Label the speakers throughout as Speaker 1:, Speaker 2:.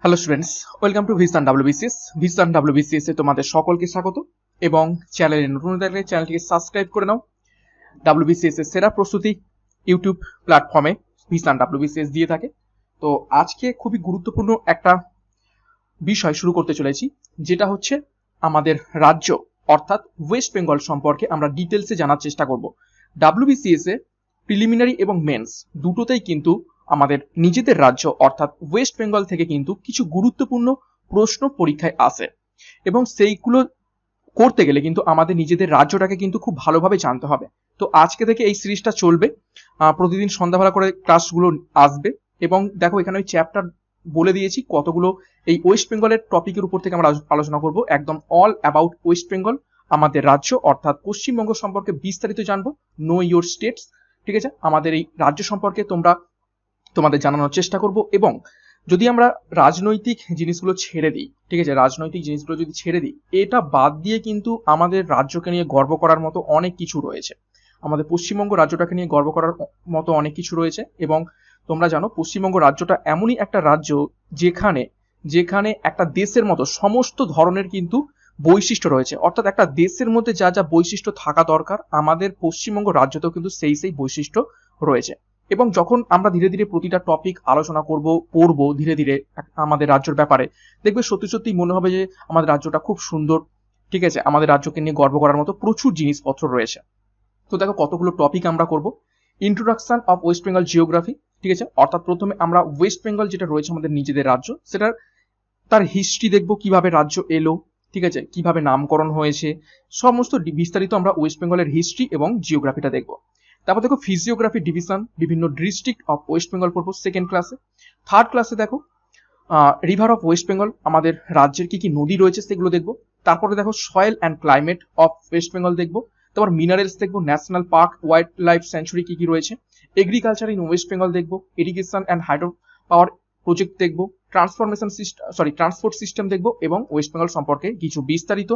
Speaker 1: Hello students, welcome to Vision WBCS. Vision WBCS এ তোমাদের সকলকে স্বাগত এবং চ্যানেলে নতুন থাকলে চ্যানেলটিকে সাবস্ক্রাইব করে নাও। ডাব্লিউবিসিএস এর সেরা প্রস্তুতি ইউটিউব প্ল্যাটফর্মে ভিসান ডাব্লিউবিসিএস দিয়ে থাকে। তো আজকে খুবই গুরুত্বপূর্ণ একটা বিষয় শুরু করতে চলেছি, যেটা হচ্ছে আমাদের রাজ্য অর্থাৎ ওয়েস্ট বেঙ্গল সম্পর্কে আমরা ডিটেলসে জানার চেষ্টা করব। ডাব্লিউবিসিএস এ প্রিলিমিনারি এবং মেন্স দুটোতেই কিন্তু আমাদের নিজেদের রাজ্য অর্থাৎ ওয়েস্ট বেঙ্গল থেকে কিন্তু কিছু গুরুত্বপূর্ণ প্রশ্ন পরীক্ষায় আসে এবং সেইগুলো করতে গেলে কিন্তু আমাদের নিজেদের রাজ্যটাকে কিন্তু খুব ভালোভাবে জানতে হবে। তো আজকে থেকে এই সিরিজটা চলবে, প্রতিদিন সন্ধ্যাবেলা করে ক্লাসগুলো আসবে এবং দেখো এখানে ওই চ্যাপ্টার বলে দিয়েছি কতগুলো এই ওয়েস্ট বেঙ্গলের টপিকের উপর থেকে আমরা আলোচনা করব। একদম অল অ্যাবাউট ওয়েস্ট বেঙ্গল, আমাদের রাজ্য অর্থাৎ পশ্চিমবঙ্গ সম্পর্কে বিস্তারিত জানবো। নো ইয়োর স্টেটস, ঠিক আছে, আমাদের এই রাজ্য সম্পর্কে তোমাদের জানানোর চেষ্টা করব। এবং যদি আমরা রাজনৈতিক জিনিসগুলো ছেড়ে দিই, ঠিক আছে, রাজনৈতিক জিনিসগুলো যদি ছেড়ে দিই, এটা বাদ দিয়ে কিন্তু আমাদের রাজ্যকে নিয়ে গর্ব করার মতো অনেক কিছু রয়েছে। আমাদের পশ্চিমবঙ্গ রাজ্যটাকে নিয়ে গর্ব করার মতো অনেক কিছু রয়েছে। এবং তোমরা জানো পশ্চিমবঙ্গ রাজ্যটা এমনই একটা রাজ্য যেখানে যেখানে একটা দেশের মতো সমস্ত ধরনের কিন্তু বৈশিষ্ট্য রয়েছে। অর্থাৎ একটা দেশের মধ্যে যা যা বৈশিষ্ট্য থাকা দরকার আমাদের পশ্চিমবঙ্গ রাজ্যতেও কিন্তু সেই বৈশিষ্ট্য রয়েছে। এবং যখন আমরা ধীরে ধীরে প্রতিটা টপিক আলোচনা পড়বো ধীরে ধীরে আমাদের রাজ্যের ব্যাপারে, দেখবে সত্যি সত্যি মনে হবে যে আমাদের রাজ্যটা খুব সুন্দর, ঠিক আছে, আমাদের রাজ্যকে নিয়ে গর্ব করার মতো প্রচুর জিনিসপত্র রয়েছে। তো দেখো কতগুলো টপিক আমরা করব। Introduction of West Bengal geography, ঠিক আছে, অর্থাৎ প্রথমে আমরা ওয়েস্ট বেঙ্গল যেটা রয়েছে আমাদের নিজেদের রাজ্য, সেটার তার হিস্ট্রি দেখবো, কিভাবে রাজ্য এলো, ঠিক আছে, কিভাবে নামকরণ হয়েছে, সমস্ত বিস্তারিত আমরা ওয়েস্ট বেঙ্গলের হিস্ট্রি এবং জিওগ্রাফিটা দেখবো। তারপর দেখো ফিজিওগ্রাফি ডিভিশন, বিভিন্ন ডিস্ট্রিক্ট অফ ওয়েস্ট বেঙ্গল পড়বো সেকেন্ড ক্লাসে। থার্ড ক্লাসে দেখো রিভার অফ ওয়েস্ট বেঙ্গল, আমাদের রাজ্যের কি কি নদী রয়েছে সেগুলো দেখবো। তারপরে দেখো soil and climate of West Bengal দেখবো। তারপর মিনারেলস দেখবো, national park, wild life sanctuary কি কি রয়েছে, এগ্রিকালচার ইন ওয়েস্ট বেঙ্গল দেখবো, irrigation and hydro power project দেখবো, ট্রান্সপোর্ট সিস্টেম দেখবো এবং ওয়েস্ট বেঙ্গল সম্পর্কে কিছু বিস্তারিত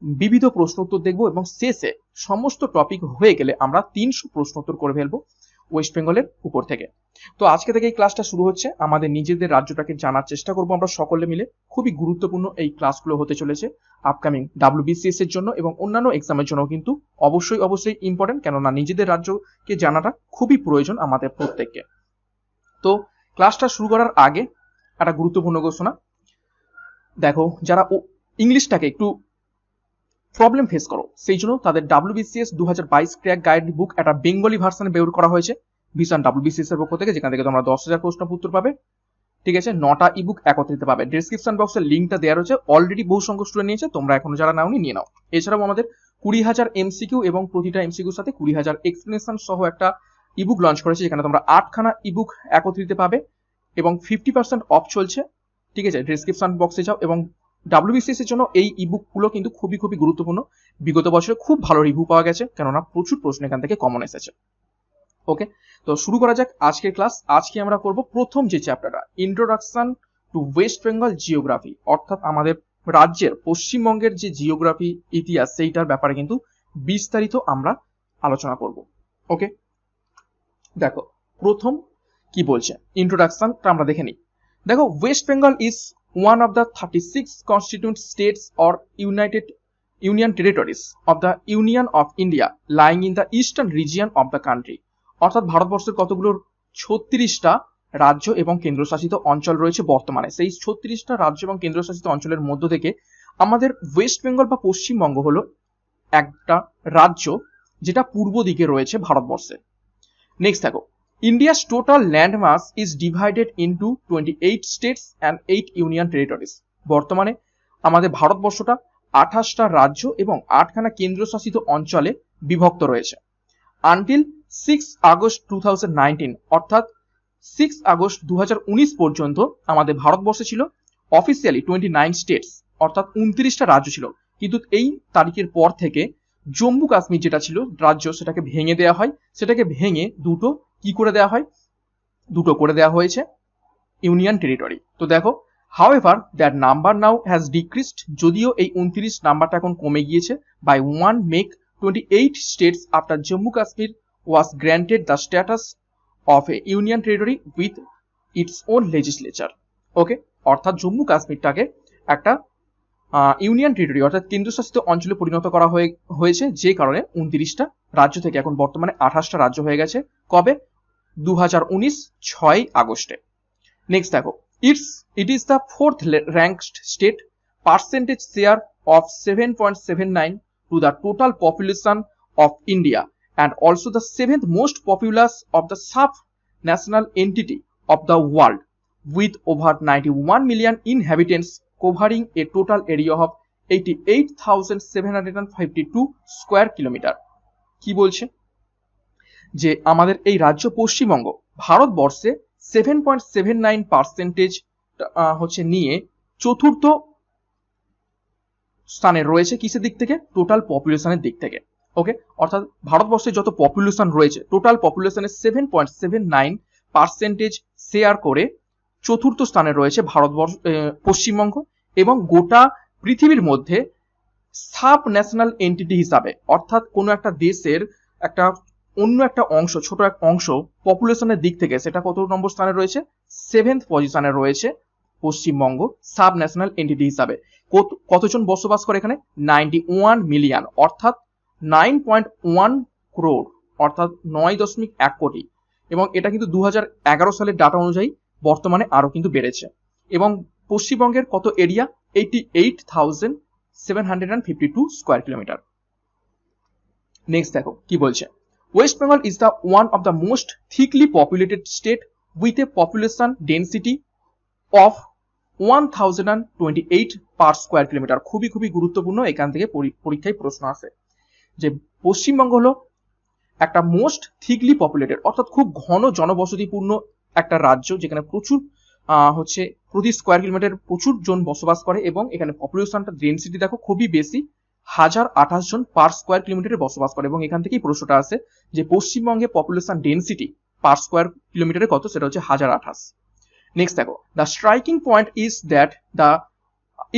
Speaker 1: বিবিধ প্রশ্ন উত্তর দেখবো। এবং শেষে সমস্ত টপিক হয়ে গেলে আমরা 300 প্রশ্ন উত্তর করে ফেলবো ওয়েস্ট বেঙ্গলের উপর থেকে। তো আজকে থেকে এই ক্লাসটা শুরু হচ্ছে, আমাদের নিজেদের রাজ্যটাকে জানার চেষ্টা করবো আমরা সকলে মিলে। খুবই গুরুত্বপূর্ণ এই ক্লাসগুলো হতে চলেছে আপকামিং ডাব্লিউবিসিএস এর জন্য এবং অন্যান্য এক্সামের জন্য কিন্তু অবশ্যই ইম্পর্টেন্ট, কেননা নিজেদের রাজ্যকে জানাটা খুবই প্রয়োজন আমাদের প্রত্যেককে। তো ক্লাসটা শুরু করার আগে একটা গুরুত্বপূর্ণ ঘোষণা। দেখো যারা ইংলিশটাকে একটু প্রবলেম ফেস করো, সেই জন্য তাদের ডাব্লিউবিসিএস 2022 ক্র্যাক গাইড বুক একটা বেঙ্গলি ভার্সনে বের করা হয়েছে ভিশন ডাব্লিউবিসিএস এর পক্ষ থেকে, যেখান থেকে তোমরা 10,000 প্রশ্ন উত্তর পাবে, ঠিক আছে, 9টা ইবুক একত্রিত পাবে। ডেসক্রিপশন বক্সের লিঙ্কটা দেওয়া রয়েছে, অলরেডি বহু সংখ্যক স্টুডেন্ট নিয়েছে, তোমরা এখনো যারা নাওনি নিয়ে নাও। এছাড়াও আমাদের 20,000 এমসিকিউ এবং প্রতিটা এমসিকিউর সাথে 20,000 এক্সপ্লেনেশন সহ একটা ইবুক লঞ্চ করেছে, যেখানে তোমরা 8খানা ইবুক একত্রিত পাবে এবং 50% অফ চলছে, ঠিক আছে। ডেসক্রিপশন বক্সে যাও এবং ডাব্লিউবিসিএস এর জন্য এই ইবুকগুলো কিন্তু খুবই গুরুত্বপূর্ণ। বিগত বছরে খুব ভালো রিভিউ পাওয়া গেছে, কেননা প্রচুর প্রশ্ন এখান থেকে কমন এসেছে। ওকে, তো শুরু করা যাক আজকের ক্লাস। আজকে আমরা করব প্রথম যে চ্যাপ্টারটা, introduction to West Bengal geography, অর্থাৎ আমাদের রাজ্যের পশ্চিমবঙ্গের যে জিওগ্রাফি ইতিহাস সেইটার ব্যাপারে কিন্তু বিস্তারিত আমরা আলোচনা করব। ওকে, দেখো প্রথম কি বলছে, ইন্ট্রোডাকশনটা আমরা দেখে নিই। দেখো West Bengal is one of the 36 constituent states or union territories of the Union of India lying in the eastern region of the country, অর্থাৎ ভারতবর্ষের কতগুলো 36টা রাজ্য এবং কেন্দ্রশাসিত অঞ্চল রয়েছে বর্তমানে। সেই 36টা রাজ্য এবং কেন্দ্রশাসিত অঞ্চলের মধ্য থেকে আমাদের ওয়েস্ট বেঙ্গল বা পশ্চিমবঙ্গ হলো একটা রাজ্য যেটা পূর্ব দিকে রয়েছে ভারতবর্ষে। নেক্সট দেখো, India's total landmass is divided into 28 states and 8 union territories. বর্তমানে আমাদের ভারতবর্ষটা 28টা রাজ্য এবং 8খানা কেন্দ্রশাসিত অঞ্চলে বিভক্ত রয়েছে। আনটিল 6 আগস্ট 2019, অর্থাৎ 6 আগস্ট 2019 পর্যন্ত আমাদের ভারতবর্ষে ছিল অফিসিয়ালি 29 স্টেটস, অর্থাৎ 29টা রাজ্য ছিল। কিন্তু এই তারিখের পর থেকে জম্মু কাশ্মীর যেটা ছিল রাজ্য, সেটাকে ভেঙে দেওয়া হয়, সেটাকে ভেঙে দুটো করে দেওয়া হয়েছে ইউনিয়ন টেরিটরি। তো দেখো, however that number now has decreased, যদিও এই 29 নাম্বারটা এখন কমে গিয়েছে, by 1 make 28 states after Jammu Kashmir was granted the status of a union territory with its own legislature. Okay, অর্থাৎ জম্মু কাশ্মীরটাকে একটা ইউনিয়ন টেরিটরি অর্থাৎ কেন্দ্রশাসিত অঞ্চলে পরিণত করা হয়েছে, যে কারণে 29টা রাজ্য থেকে এখন বর্তমানে 28টা রাজ্য হয়ে গেছে। কবে? 2019 6 আগস্টে। নেক্সট দেখো, it is the fourth ranked state, percentage share of 7.79 to the total population of India, and also the 7th most populous of the sub-national entity of the world, with over 91 million inhabitants, covering a total area of 88,752 square kilometer। কি বলছে? যে আমাদের এই রাজ্য পশ্চিমবঙ্গ ভারতবর্ষে 7.79% হচ্ছে নিয়ে চতুর্থ স্থানে রয়েছে। কিসের দিক থেকে? টোটাল পপুলেশনের দিক থেকে। ওকে, অর্থাৎ ভারতবর্ষে যত পপুলেশন রয়েছে টোটাল পপুলেশনের 7.79% শেয়ার করে চতুর্থ স্থানে রয়েছে ভারতবর্ষ, পশ্চিমবঙ্গ, এবং গোটা পৃথিবীর মধ্যে সাব ন্যাশনাল এন্টিটি হিসাবে, অর্থাৎ কোনো একটা দেশের একটা অন্য একটা অংশ, ছোট এক অংশ পপুলেশনের দিক থেকে সেটা কত নম্বর স্থানে রয়েছে? 7th পজিশনে রয়েছে পশ্চিমবঙ্গ সাব ন্যাশনাল এন্টিটি হিসাবে। কতজন বসবাস করে এখানে? 91 মিলিয়ন, অর্থাৎ 9.1 crore, অর্থাৎ 9.1 কোটি। এবং এটা কিন্তু 2011 সালের ডাটা অনুযায়ী বর্তমানে আরো কিন্তু বেড়েছে। এবং পশ্চিমবঙ্গের কত এরিয়া? 88,752 square kilometre. নেক্সট দেখো কি বলছে। West Bengal is the one of the most thickly populated state with a population density of 1028 per square kilometer। খুবই খুবই গুরুত্বপূর্ণ, এখান থেকে পরীক্ষায় প্রশ্ন আসে যে পশ্চিমবঙ্গ হলো একটা মোস্ট থিকলি পপুলেটেড অর্থাৎ খুব ঘন জনবসতিপূর্ণ একটা রাজ্য, যেখানে প্রচুর হচ্ছে প্রতি স্কোয়ার কিলোমিটার প্রচুর জন বসবাস করে, এবং এখানে পপুলেশনটা ডেনসিটি দেখো খুবই বেশি, 1028 জন পার স্কোয়ার কিলোমিটারে বসবাস করে। এবং এখান থেকেই প্রশ্নটা আসে যে পশ্চিমবঙ্গে পপুলেশন ডেনসিটি পার স্কোয়ার কিলোমিটারে কত? সেটা হচ্ছে 1028। নেক্সট দেখো, the striking point is that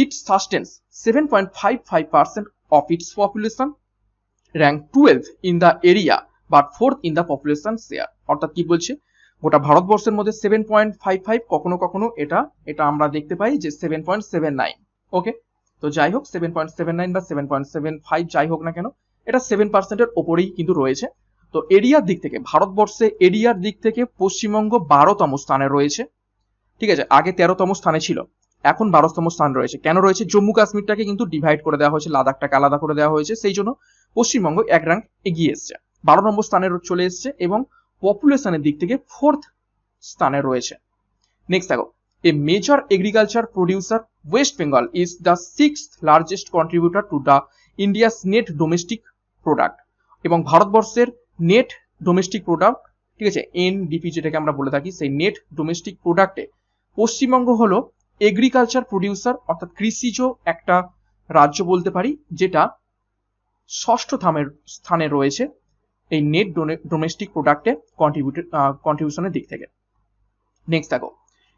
Speaker 1: it sustains 7.55% of its population, rank 12 in the area but 4th in the population share। অর্থাৎ কি বলছে? গোটা ভারতবর্ষের মধ্যে 7.55, কখনো কখনো এটা আমরা দেখতে পাই যে 7.79। ওকে, তো যাই হোক 7.79 বা 7.75 যাই হোক না কেন, এটা 7%-এর ওপরেই কিন্তু রয়েছে। তো এরিয়ার দিক থেকে ভারতবর্ষে এরিয়ার দিক থেকে পশ্চিমবঙ্গ 12তম স্থানে রয়েছে। ঠিক আছে, আগে 13তম স্থানে ছিল, এখন 12তম স্থান রয়েছে। কেন রয়েছে? জম্মু কাশ্মীরটাকে কিন্তু ডিভাইড করে দেওয়া হয়েছে, লাদাখটাকে আলাদা করে দেওয়া হয়েছে, সেই জন্য পশ্চিমবঙ্গ এক র্যাঙ্ক এগিয়ে এসছে, 12 নম্বর স্থানে চলে এসছে, এবং পপুলেশনের দিক থেকে 4th স্থানে রয়েছে। নেক্সট দেখো, a major agriculture producer, West Bengal is the 6th largest contributor to the India's net domestic product. এবং ভারতবর্ষের নেট ডোমেস্টিক প্রোডাক্ট, ঠিক আছে, এনডিপি যেটাকে আমরা বলে থাকি, সেই নেট ডোমেস্টিক প্রোডাক্টে পশ্চিমবঙ্গ হলো এগ্রিকালচার প্রডিউসার অর্থাৎ কৃষিজ একটা রাজ্য বলতে পারি, যেটা 6ষ্ঠ স্থানে রয়েছে এই নেট ডোমেস্টিক প্রোডাক্টে কন্ট্রিবিউশনের দিক থেকে। নেক্সট দেখো,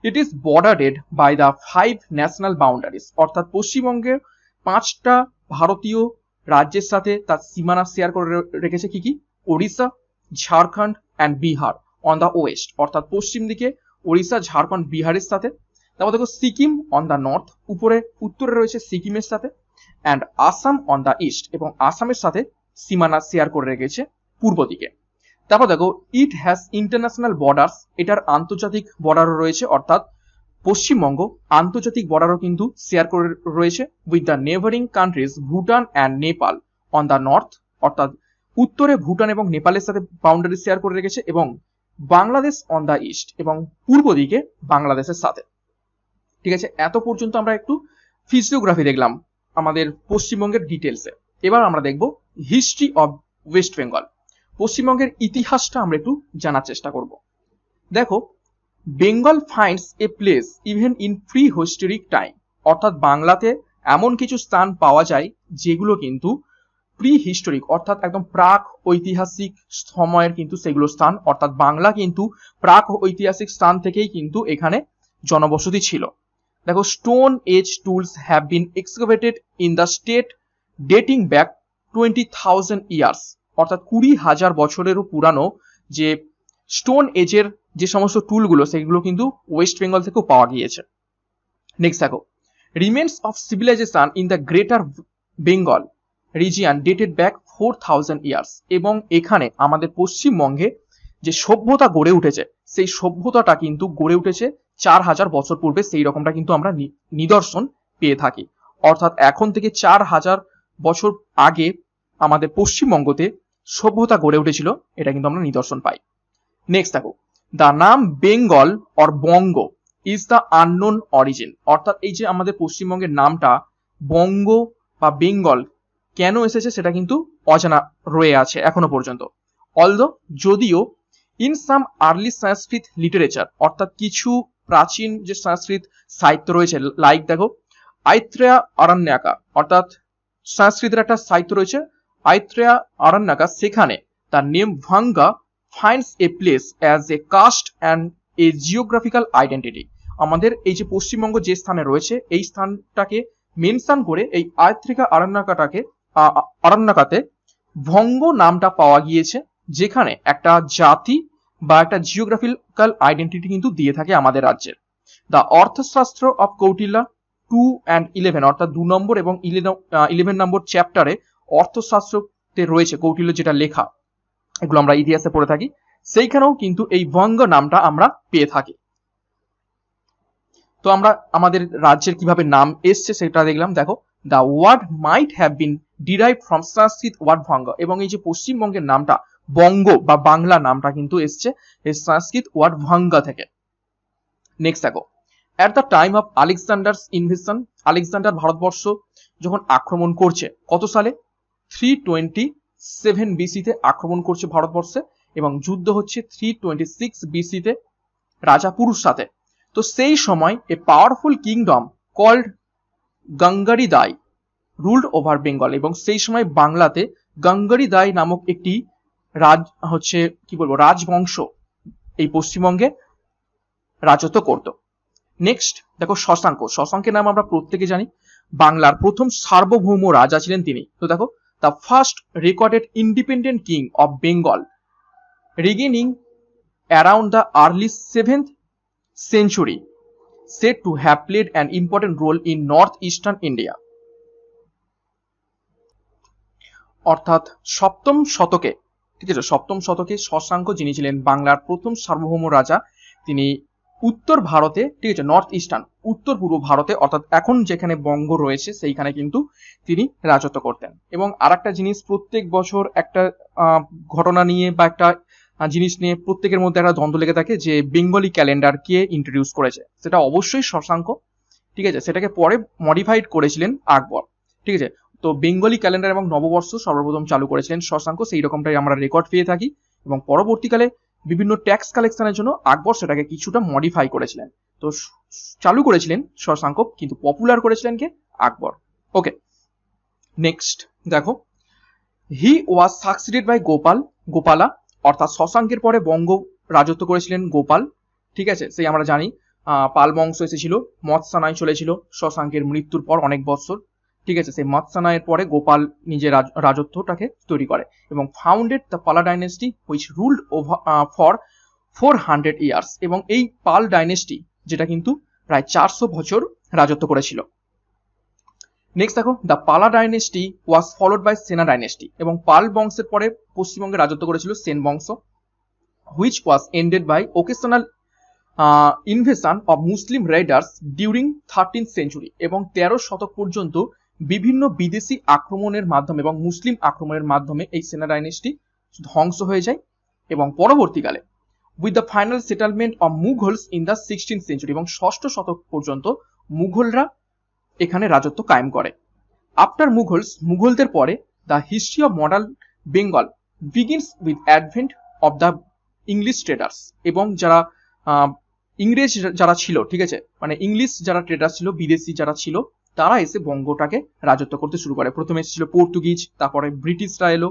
Speaker 1: it is bordered by the 5 national boundaries, অর্থাৎ পশ্চিমবঙ্গের 5টা ভারতীয় রাজ্যের সাথে তার সীমানা শেয়ার করে রেখেছে। কি কি? Odisha, Jharkhand and Bihar on the West, অর্থাৎ পশ্চিম দিকে ওড়িশা, ঝাড়খণ্ড, বিহারের সাথে। তারপর দেখো সিকিম অন দ্য নর্থ, উত্তরে রয়েছে সিকিমের সাথে, and Assam on the east, এবং আসামের সাথে সীমানা শেয়ার করে রেখেছে পূর্ব দিকে। তারপর দেখো, ইট হ্যাজ ইন্টারন্যাশনাল বর্ডার্স, এটার আন্তর্জাতিক বর্ডারও রয়েছে, অর্থাৎ পশ্চিমবঙ্গ আন্তর্জাতিক বর্ডারও কিন্তু শেয়ার করে রয়েছে with the neighbouring countries Bhutan and Nepal on the north, অর্থাৎ উত্তরে ভুটান এবং নেপালের সাথে বাউন্ডারি শেয়ার করে রেখেছে, এবং বাংলাদেশ অন দ্য ইস্ট, এবং পূর্ব দিকে বাংলাদেশের সাথে। ঠিক আছে, এত পর্যন্ত আমরা একটু ফিজিওগ্রাফি দেখলাম আমাদের পশ্চিমবঙ্গের ডিটেলসে। এবার আমরা দেখব হিস্ট্রি অফ ওয়েস্ট বেঙ্গল, পশ্চিমবঙ্গের ইতিহাসটা আমরা একটু জানার চেষ্টা করব। দেখো, Bengal finds a place even in pre historic time, অর্থাৎ বাংলাতে এমন কিছু স্থান পাওয়া যায় যেগুলো কিন্তু প্রি হিস্টোরিক অর্থাৎ একদম প্রাক ঐতিহাসিক সময়ের কিন্তু সেগুলো স্থান, অর্থাৎ বাংলা কিন্তু প্রাক ঐতিহাসিক স্থান থেকেই কিন্তু এখানে জনবসতি ছিল। দেখো, stone age tools have been excavated in the state dating back 20,000 years, অর্থাৎ 20,000 বছরেরও পুরানো যে স্টোন এজের যে সমস্ত টুলগুলো সেগুলো কিন্তু ওয়েস্ট বেঙ্গল থেকেও পাওয়া গিয়েছে। নেক্সট দেখো, remains of civilization in the greater Bengal region dated back 4000 years. এবং এখানে আমাদের পশ্চিমবঙ্গে যে সভ্যতা গড়ে উঠেছে সেই সভ্যতাটা কিন্তু গড়ে উঠেছে 4000 বছর পূর্বে, সেই রকমটা কিন্তু আমরা নিদর্শন পেয়ে থাকি। অর্থাৎ এখন থেকে 4000 বছর আগে আমাদের পশ্চিমবঙ্গতে সভ্যতা গড়ে উঠেছিল, এটা কিন্তু আমরা নিদর্শন পাই। নেক্সট দেখো, দ্য নাম Bengal or Banga is the unknown origin. অর্থাৎ এই যে আমাদের পশ্চিমবঙ্গের নামটা বঙ্গ বা বেঙ্গল কেন এসেছে সেটা কিন্তু অজানা রয়ে আছে এখনো পর্যন্ত। অলদো যদিও in some early Sanskrit literature, অর্থাৎ কিছু প্রাচীন যে সংস্কৃত সাহিত্য রয়েছে, লাইক দেখো আইত্রেয়া আরণ্যকা, অর্থাৎ সংস্কৃতের একটা সাহিত্য রয়েছে আইত্রেয়া আরণ্যকা, সেখানে তার name Vanga finds a place as a caste and a geographical identity. আমাদের এই যে পশ্চিমবঙ্গ যে স্থানে রয়েছে এই স্থানটাকে মেনশন করে এই আইত্রিকা আরণ্যকাতে ভঙ্গ নামটা পাওয়া গিয়েছে, যেখানে একটা জাতি বা একটা জিওগ্রাফিক্যাল আইডেন্টিটি কিন্তু দিয়ে থাকে আমাদের রাজ্যের। The Arthashastra of Kautilya 2 and 11, অর্থাৎ 2 নম্বর এবং 11 নম্বর চ্যাপ্টারে অর্থশাস্ত্রতে রয়েছে কৌটিল্য যেটা লেখা, এগুলো আমরা ইতিহাসে পড়ে থাকি, সেইখানেও কিন্তু এই ভঙ্গ নামটা আমরা পেয়ে থাকি। তো আমরা আমাদের রাজ্যের কিভাবে নাম এসছে সেটা দেখলাম। দেখো, the word might have been derived from Sanskrit word Vanga, এবং এই যে পশ্চিমবঙ্গের নামটা বঙ্গ বা বাংলা নামটা কিন্তু এসছে এই সংস্কৃত ওয়ার্ড ভঙ্গা থেকে। নেক্সট দেখো, at the time of Alexander's invasion, Alexander ভারতবর্ষ যখন আক্রমণ করছে কত সালে, 327 বিসিতে আক্রমণ করছে ভারতবর্ষে, এবং যুদ্ধ হচ্ছে 326 বিসিতে রাজা পুরুষ সাথে। তো সেই সময় এ পাওয়ারফুল কিংডম কল্ড গঙ্গারি দাই রুলড ওভার বেঙ্গল, এবং সেই সময় বাংলাতে গঙ্গারি দাই নামক একটি রাজবংশ এই পশ্চিমবঙ্গে রাজত্ব করত। নেক্সট দেখো, শশাঙ্ক। শশাঙ্কের নাম আমরা প্রত্যেকে জানি, বাংলার প্রথম সার্বভৌম রাজা ছিলেন তিনি। তো দেখো, the first recorded independent king of Bengal regaining around the early 7th century, said to have played an important role in northeastern India. অর্থাৎ সপ্তম শতকে, ঠিক আছে, সপ্তম শতকে শশাঙ্ক যিনি ছিলেন বাংলার প্রথম সার্বভৌম রাজা, তিনি উত্তর ভারতে, ঠিক আছে, নর্থ ইস্টার্ন উত্তর পূর্ব ভারতে, অর্থাৎ এখন যেখানে বঙ্গ রয়েছে সেইখানে কিন্তু তিনি রাজত্ব করতেন। এবং আরেকটা জিনিস, প্রত্যেক বছর একটা ঘটনা নিয়ে বা একটা জিনিস নিয়ে প্রত্যেকের মধ্যে একটা দ্বন্দ্ব লেগে থাকে যে বেঙ্গলি ক্যালেন্ডার কে ইন্ট্রোডিউস করেছে, সেটা অবশ্যই শশাঙ্ক, ঠিক আছে, সেটাকে পরে মডিফাইড করেছিলেন আকবর, ঠিক আছে। তো বেঙ্গলি ক্যালেন্ডার এবং নববর্ষ সর্বপ্রথম চালু করেছিলেন শশাঙ্ক, সেই রকমটাই আমরা রেকর্ড পেয়ে থাকি। এবং পরবর্তীকালে বিভিন্ন ট্যাক্স কালেকশনের জন্য আকবর সেটাকে কিছুটা মডিফাই করেছিলেন। তো চালু করেছিলেন শশাঙ্ক, কিন্তু পপুলার করেছিলেন কে, আকবর। ওকে, নেক্সট দেখো, হি ওয়াজ সাকসিডেড বাই গোপালা, অর্থাৎ শশাঙ্কের পরে বঙ্গ রাজত্ব করেছিলেন গোপাল, ঠিক আছে, সেই আমরা জানি পাল বংশ এসেছিল, মৎসানায় চলেছিল শশাঙ্কের মৃত্যুর পর অনেক বছর, ঠিক আছে, সেই মৎসানায়ের পরে গোপাল নিজের রাজত্বটাকে তৈরি করে এবং founded the Pala dynasty which ruled for 400 years, এবং এই পাল ডাইনেস্টি যেটা কিন্তু প্রায় 400 বছর রাজত্ব করেছিল। নেক্সট দেখো, the Pala dynasty was followed by Sena dynasty, এবং পাল বংশের পরে পশ্চিমবঙ্গে রাজত্ব করেছিল সেন বংশ, which was ended by occasional invasion of Muslim raiders during 13th century, এবং 13 শতক পর্যন্ত বিভিন্ন বিদেশি আক্রমণের মাধ্যমে এবং মুসলিম আক্রমণের মাধ্যমে এই সেনা ডাইনেস্টি ধ্বংস হয়ে যায়। এবং পরবর্তীকালে with the final settlement of Mughals in the 16th century, এবং 6ষ্ঠ শতক পর্যন্ত মুঘলরা এখানে রাজত্ব কায়েম করে। আফটার মুঘলদের পরে the history of modern Bengal begins with advent of the English traders, এবং যারা ইংরেজ যারা ছিল, ঠিক আছে, মানে ইংলিশ যারা ট্রেডার ছিল, বিদেশি যারা ছিল, তারা এসে বঙ্গটাকে রাজত্ব করতে শুরু করে। প্রথমে এসেছিল পর্তুগিজ, তারপরে ব্রিটিশরা এলো,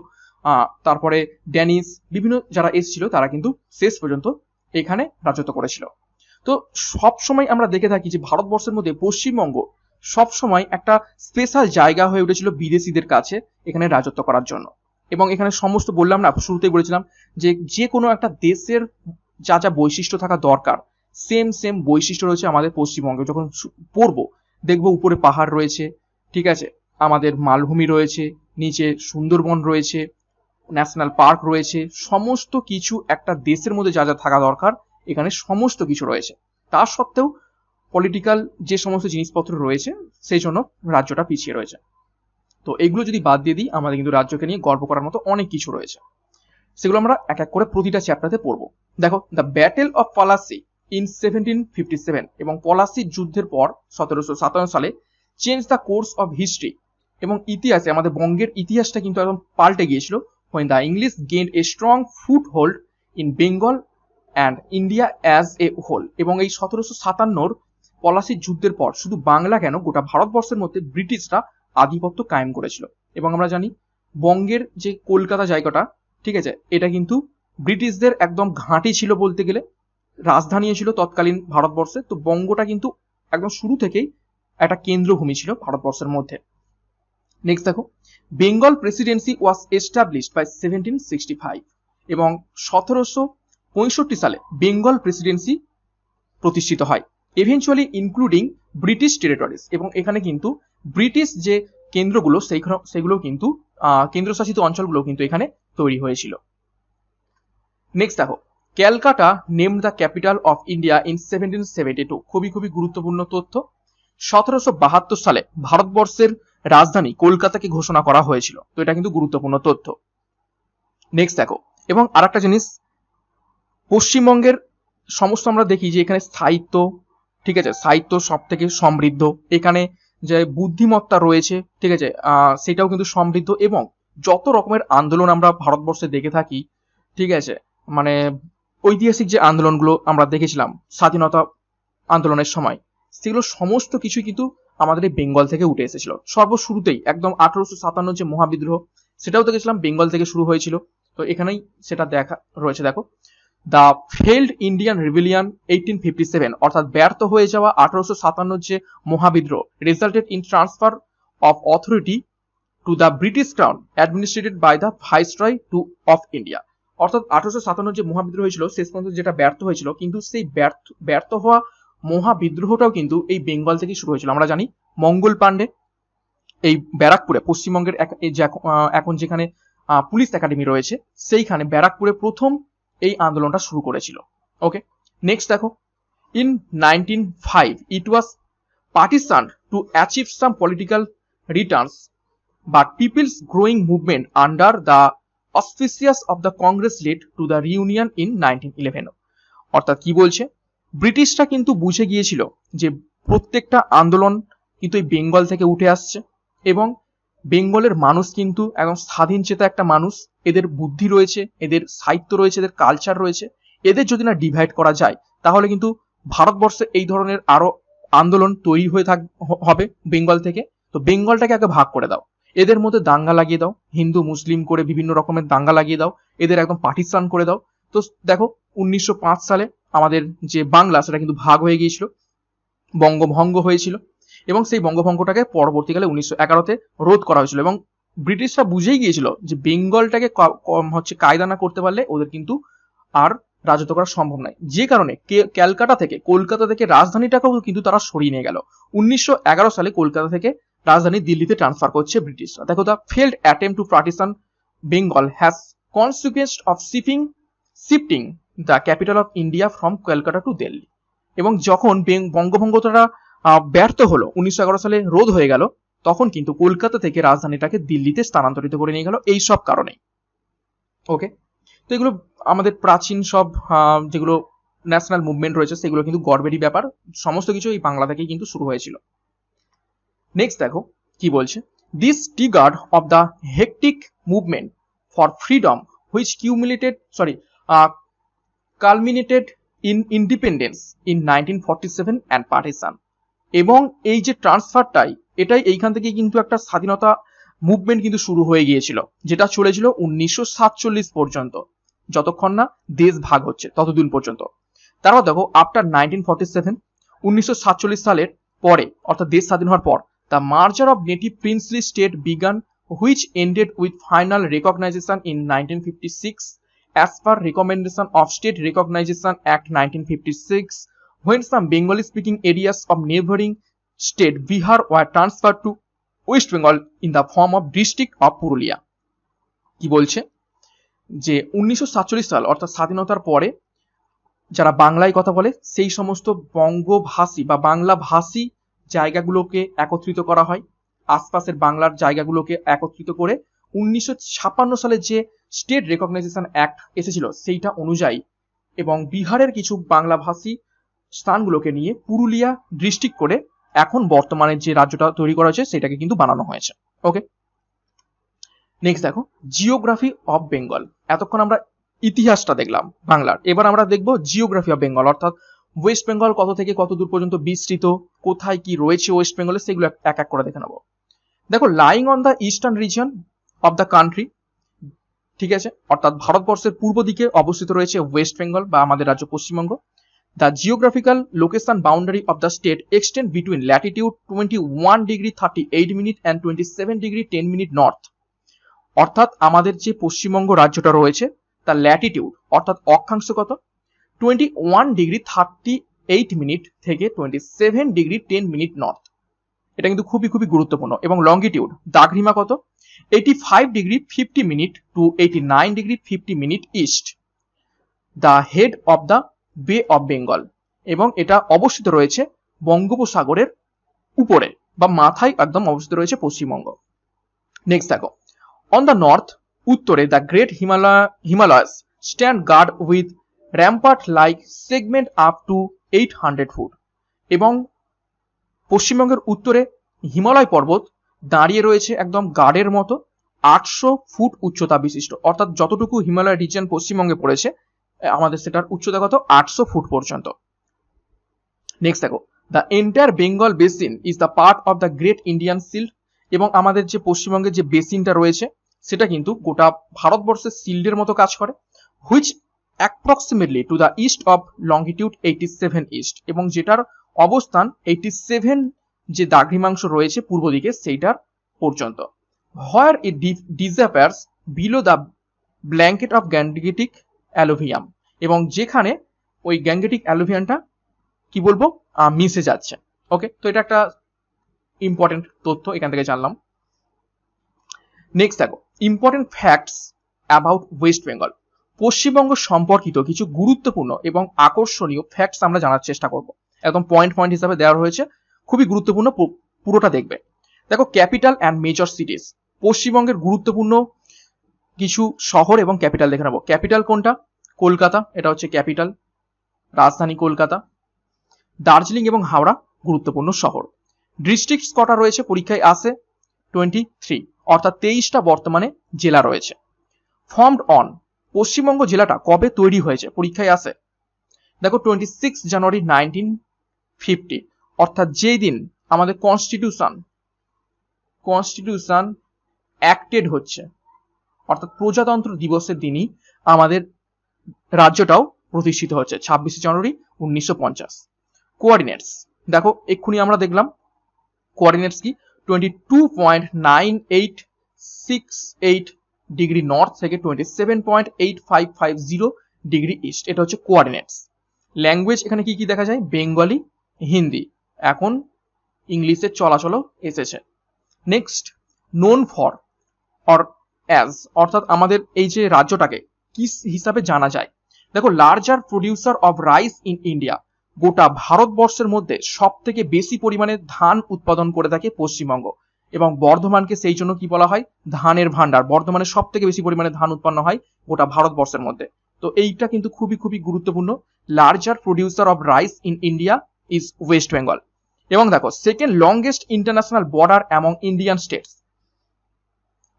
Speaker 1: তারপরে ড্যানিশ, বিভিন্ন যারা এসেছিল তারা কিন্তু শেষ পর্যন্ত এখানে রাজত্ব করেছিল। তো সব সময় আমরা দেখে থাকি যে ভারতবর্ষের মধ্যে পশ্চিমবঙ্গ সব সময় একটা স্পেশাল জায়গা হয়ে উঠেছিল বিদেশিদের কাছে এখানে রাজত্ব করার জন্য। এবং এখানে সমস্ত বললাম না, শুরুতেই বলেছিলাম যে যে কোনো একটা দেশের যা যা বৈশিষ্ট্য থাকা দরকার সেম বৈশিষ্ট্য রয়েছে আমাদের পশ্চিমবঙ্গে। যখন পড়বো দেখবো উপরে পাহাড় রয়েছে, ঠিক আছে, আমাদের মালভূমি রয়েছে, নিচে সুন্দরবন রয়েছে, ন্যাশনাল পার্ক রয়েছে, সমস্ত কিছু একটা দেশের মধ্যে যা যা থাকা দরকার এখানে সমস্ত কিছু রয়েছে। তা সত্ত্বেও পলিটিক্যাল যে সমস্ত জিনিসপত্র রয়েছে সেই জন্য রাজ্যটা পিছিয়ে রয়েছে। তো এগুলো যদি বাদ দিয়ে দিই, আমাদের কিন্তু রাজ্যকে নিয়ে গর্ব করার মতো অনেক কিছু রয়েছে, সেগুলো আমরা এক এক করে প্রতিটা চ্যাপ্টারে পড়বো। দেখো, the battle of Palashi in 1757 এবং পলাশির যুদ্ধের পর 1757 সালে change the course of history, এবং ইতিহাসে আমাদের বঙ্গের ইতিহাসটা কিন্তু একদম পাল্টে গিয়েছিল। when the English gained a strong foothold in Bengal and India as a whole, এবং এই 1757 পলাশির যুদ্ধের পর শুধু বাংলা কেন গোটা ভারতবর্ষের মধ্যে ব্রিটিশরা আধিপত্য কায়েম করেছিল। এবং আমরা জানি বঙ্গের যে কলকাতা জায়গাটা, ঠিক আছে, এটা কিন্তু ব্রিটিশদের একদম ঘাঁটি ছিল বলতে গেলে, রাজধানী ছিল তৎকালীন ভারতবর্ষে। তো বঙ্গটা কিন্তু একদম শুরু থেকেই একটা কেন্দ্রভূমি ছিল ভারতবর্ষের মধ্যে। নেক্সট দেখো, Bengal presidency was established by 1765, এবং 1765 সালে বেঙ্গল প্রেসিডেন্সি প্রতিষ্ঠিত হয়, ইভেনচুয়ালি ইনক্লুডিং ব্রিটিশ টেরিটরিজ, এবং এখানে কিন্তু ব্রিটিশ যে কেন্দ্রগুলো সেগুলো কিন্তু কেন্দ্রশাসিত অঞ্চলগুলো কিন্তু এখানে তৈরি হয়েছিল। নেক্সট দেখো, Calcutta named the capital of India in 1772, খুবই গুরুত্বপূর্ণ তথ্য। 1772 সালে ভারতবর্ষের রাজধানী কলকাতাকে ঘোষণা করা হয়েছিল, তো এটা কিন্তু গুরুত্বপূর্ণ তথ্য। নেক্সট দেখো, এবং আরেকটা জিনিস, পশ্চিমবঙ্গের সমস্ত আমরা দেখি যে এখানে সাহিত্য, ঠিক আছে, সাহিত্য সব থেকে সমৃদ্ধ, এখানে যে বুদ্ধিমত্তা রয়েছে, ঠিক আছে, সেটাও কিন্তু সমৃদ্ধ, এবং যত রকমের আন্দোলন আমরা ভারতবর্ষে দেখে থাকি, ঠিক আছে, মানে ঐতিহাসিক যে আন্দোলনগুলো আমরা দেখেছিলাম স্বাধীনতা আন্দোলনের সময়, সেগুলো সমস্ত কিছুই কিন্তু আমাদের এই বেঙ্গল থেকে উঠে এসেছিল। সর্বশুরুতেই একদম 1857 যে মহাবিদ্রোহ, সেটাও দেখেছিলাম বেঙ্গল থেকে শুরু হয়েছিল। তো এখানেই সেটা দেখা রয়েছে। দেখো, দ্য ফেল্ড ইন্ডিয়ান রিভিলিয়ন 1857, অর্থাৎ ব্যর্থ হয়ে যাওয়া 1857 যে মহাবিদ্রোহ, resulted in transfer of authority to the British crown administered by the viceroy of India. অর্থাৎ 1857 যে মহাবিদ্রোহ হয়েছিল শেষ পর্যন্ত যেটা ব্যর্থ হয়েছিল, কিন্তু সেই ব্যর্থ হওয়া মহাবিদ্রোহটাও কিন্তু এই বেঙ্গল থেকে শুরু হয়েছিল। আমরা জানি মঙ্গল পান্ডে এই ব্যারাকপুরে, পশ্চিমবঙ্গের এখন যেখানে পুলিশ একাডেমি রয়েছে, সেইখানে ব্যারাকপুরে প্রথম এই আন্দোলনটা শুরু করেছিল। ওকে, নেক্সট দেখো, in 1905 it was partition to achieve some political returns but people's growing movement under the auspicious of the Congress led to the reunion in 1911। অর্থাৎ কি বলছে, ব্রিটিশরা কিন্তু বুঝে গিয়েছিল যে প্রত্যেকটা আন্দোলন কিন্তু এই বেঙ্গল থেকে উঠে আসছে, এবং বেঙ্গলের মানুষ কিন্তু একদম স্বাধীন চেতা একটা মানুষ, এদের বুদ্ধি রয়েছে, এদের সাহিত্য রয়েছে, এদের কালচার রয়েছে, এদের যদি না ডিভাইড করা যায় তাহলে কিন্তু ভারতবর্ষে এই ধরনের আরো আন্দোলন তৈরি হয়ে হবে বেঙ্গল থেকে। তো বেঙ্গলটাকে আগে ভাগ করে দাও, এদের মধ্যে দাঙ্গা লাগিয়ে দাও, হিন্দু মুসলিম করে বিভিন্ন রকমের দাঙ্গা লাগিয়ে দাও, এদের একদম পার্টিশন করে দাও। তো দেখো 1905 সালে আমাদের যে বাংলা সেটা কিন্তু ভাগ হয়ে গিয়েছিল, বঙ্গভঙ্গ হয়েছিল, এবং সেই বঙ্গভঙ্গটাকে পরবর্তীকালে 1911-তে রোধ করা হয়েছিল। এবং ব্রিটিশরা বুঝেই গিয়েছিল যে বেঙ্গলটাকে কায়দা না করতে পারলে ওদের কিন্তু আর রাজত্ব করা সম্ভব নয়, যে কারণে ক্যালকাটা থেকে কলকাতা থেকে রাজধানীটাকেও কিন্তু তারা সরিয়ে নিয়ে গেল। 1911 সালে কলকাতা থেকে রাজধানী দিল্লিতে ট্রান্সফার করছে ব্রিটিশরা। দেখো, the failed attempt to partition Bengal has consequence of shifting the capital of India from Calcutta to Delhi. এবং যখন বঙ্গভঙ্গটা ব্যর্থ হলো, 1911 সালে রোধ হয়ে গেল, তখন কিন্তু কলকাতা থেকে রাজধানীটাকে দিল্লিতে স্থানান্তরিত করে নিয়ে গেল এই সব কারণে। ওকে, তো এগুলো আমাদের প্রাচীন সব যেগুলো ন্যাশনাল মুভমেন্ট রয়েছে সেগুলো কিন্তু গর্বেরই ব্যাপার, সমস্ত কিছু এই বাংলা থেকেই কিন্তু শুরু হয়েছিল। নেক্সট দেখো কি বলছে, this triggered off the hectic movement for freedom which culminated in independence in 1947 and partition. এবং এই যে ট্রান্সফারটাই, এটাই এইখান থেকে কিন্তু একটা স্বাধীনতা মুভমেন্ট কিন্তু শুরু হয়ে গিয়েছিল, যেটা চলেছিল 1947 পর্যন্ত, যতক্ষণ না দেশ ভাগ হচ্ছে ততদিন পর্যন্ত। তারপর দেখো, আফটার 1947, 1947 সালের পরে, অর্থাৎ দেশ স্বাধীন হওয়ার পর, the merger of native princely state began which ended with final recognition in 1956 as per recommendation of State Recognition Act 1956 when some Bengali speaking areas of neighboring state Bihar were transferred to West Bengal in the form of district of Purulia। কি বলছে যে 1947 সাল অর্থাৎ স্বাধীনতার পরে যারা বাংলায় কথা বলে সেই সমস্ত বঙ্গভাষী বা বাংলা ভাষী জায়গাগুলোকে একত্রিত করা হয়, আশপাশের বাংলার জায়গাগুলোকে একত্রিত করে 1956 সালে যে স্টেট রেকগনাইজেশন অ্যাক্ট এসেছিল সেইটা অনুযায়ী এবং বিহারের কিছু বাংলাভাষী স্থানগুলোকে নিয়ে পুরুলিয়া ডিস্ট্রিক্ট করে এখন বর্তমানে যে রাজ্যটা তৈরি করা হয়েছে সেটাকে কিন্তু বানানো হয়েছে। ওকে, নেক্সট দেখো জিওগ্রাফি অফ বেঙ্গল। এতক্ষণ আমরা ইতিহাসটা দেখলাম বাংলার, এবার আমরা দেখবো জিওগ্রাফি অফ বেঙ্গল, অর্থাৎ ওয়েস্ট বেঙ্গল কত থেকে কত দূর পর্যন্ত বিস্তৃত, কোথায় কি রয়েছে ওয়েস্ট বেঙ্গলে সেগুলো এক এক করে দেখে নেবো। দেখো lying on the eastern reason of the country, ঠিক আছে, অর্থাৎ ভারতবর্ষের পূর্ব দিকে অবস্থিত রয়েছে ওয়েস্ট বেঙ্গল বা আমাদের রাজ্য Paschimbanga. The geographical location boundary of the state extend between latitude 21 degree 38 minute and 27 degree 10 minute north। অর্থাৎ আমাদের যে পশ্চিমবঙ্গ রাজ্যটা রয়েছে তার ল্যাটিটিউড অর্থাৎ অক্ষাংশ কত 21 ডিগ্রি 38 মিনিট থেকে 27 ডিগ্রি 10 মিনিট নর্থ। এটা কিন্তু খুবই খুবই গুরুত্বপূর্ণ। এবং লঙ্গিটিউড দাঘ্রিমা কত 85 degree 50 minute to 89 degree 50 minute east. The head of the bay of Bengal, এবং এটা অবস্থিত রয়েছে বঙ্গোপসাগরের উপরে বা মাথায় একদম অবস্থিত রয়েছে পশ্চিমবঙ্গ। নেক্সট দেখো অন দ্য নর্থ, উত্তরে the great Himalayas stand guard with rampart like segment up to 800 foot. এবং পশ্চিমবঙ্গের উত্তরে হিমালয় পর্বত দাঁড়িয়ে রয়েছে একদম গার্ডের মতো 800 ফুট উচ্চতা বিশিষ্ট, অর্থাৎ যতটুকু হিমালয় রিজিয়ন পশ্চিমবঙ্গে পড়েছে আমাদের সেটার উচ্চতা কত 800 ফুট পর্যন্ত। নেক্সট দেখো the entire Bengal basin is the part of the great Indian shield. এবং আমাদের যে পশ্চিমবঙ্গের যে বেসিনটা রয়েছে সেটা কিন্তু গোটা ভারতবর্ষের শিল্ডের মতো কাজ করে, which approximately to the east of longitude 87 east, এবং যেটার অবস্থান 87 যে দাঘ্রিমাংশ রয়েছে পূর্ব দিকে সেইটার পর্যন্ত। Where it disappears below the blanket of Gangetic alluvium, এবং যেখানে ওই গ্যাংগেটিক অ্যালুভিয়ামটা কি বলবো মিশে যাচ্ছে। ওকে, তো এটা একটা ইম্পর্টেন্ট তথ্য এখান থেকে জানলাম। নেক্সট দেখো important facts about West Bengal. Paschimbanga সম্পর্কিত কিছু গুরুত্বপূর্ণ এবং আকর্ষণীয় ফ্যাক্টস আমরা জানার চেষ্টা করব, একদম পয়েন্ট পয়েন্ট হিসাবে দেওয়া হয়েছে, খুবই গুরুত্বপূর্ণ, পুরোটা দেখবে। দেখো ক্যাপিটাল অ্যান্ড মেজর সিটিজ, পশ্চিমবঙ্গের গুরুত্বপূর্ণ কিছু শহর এবং ক্যাপিটাল দেখে নেবো। ক্যাপিটাল কোনটা? কলকাতা, এটা হচ্ছে ক্যাপিটাল, রাজধানী কলকাতা। দার্জিলিং এবং হাওড়া গুরুত্বপূর্ণ শহর। ডিস্ট্রিক্টস কটা রয়েছে পরীক্ষায় আসে 23, অর্থাৎ 23টা বর্তমানে জেলা রয়েছে। ফর্মড অন, পশ্চিমবঙ্গ জেলাটা কবে তৈরি হয়েছে পরীক্ষায় আসে, দেখো 26 জানুয়ারি 1950, অর্থাৎ যেই দিন আমাদের কনস্টিটিউশন অ্যাক্টেড হচ্ছে, অর্থাৎ প্রজাতন্ত্র দিবসের দিনই আমাদের রাজ্যটাও প্রতিষ্ঠিত হচ্ছে 26 জানুয়ারি 1950। কোঅর্ডিনেটস দেখো এক্ষুনি আমরা দেখলাম কোঅর্ডিনেটস কি 22.9868 ডিগ্রি নর্থ থেকে 27.8550 ডিগ্রি ইস্ট, এটা হচ্ছে কোঅর্ডিনেটস। ল্যাঙ্গুয়েজ এখানে কি কি দেখা যায়, বেঙ্গলি, হিন্দি, এখন ইংলিশের চলাচলও এসেছে। Next known for or as, অর্থাৎ আমাদের এই যে রাজ্যটাকে কি হিসাবে জানা যায়, দেখো larger producer of rice in India, গোটা ভারতবর্ষের মধ্যে সব থেকে বেশি পরিমাণে ধান উৎপাদন করে থাকে পশ্চিমবঙ্গ, এবং বর্ধমানকে সেই জন্য কি বলা হয় ধানের ভান্ডার, বর্ধমানে সব থেকে বেশি পরিমাণে ধান উৎপন্ন হয় গোটা ভারতবর্ষের মধ্যে। তো এইটা কিন্তু খুবই খুবই গুরুত্বপূর্ণ, larger producer of rice in India is West Bengal. এবং দেখো second longest international border among Indian states,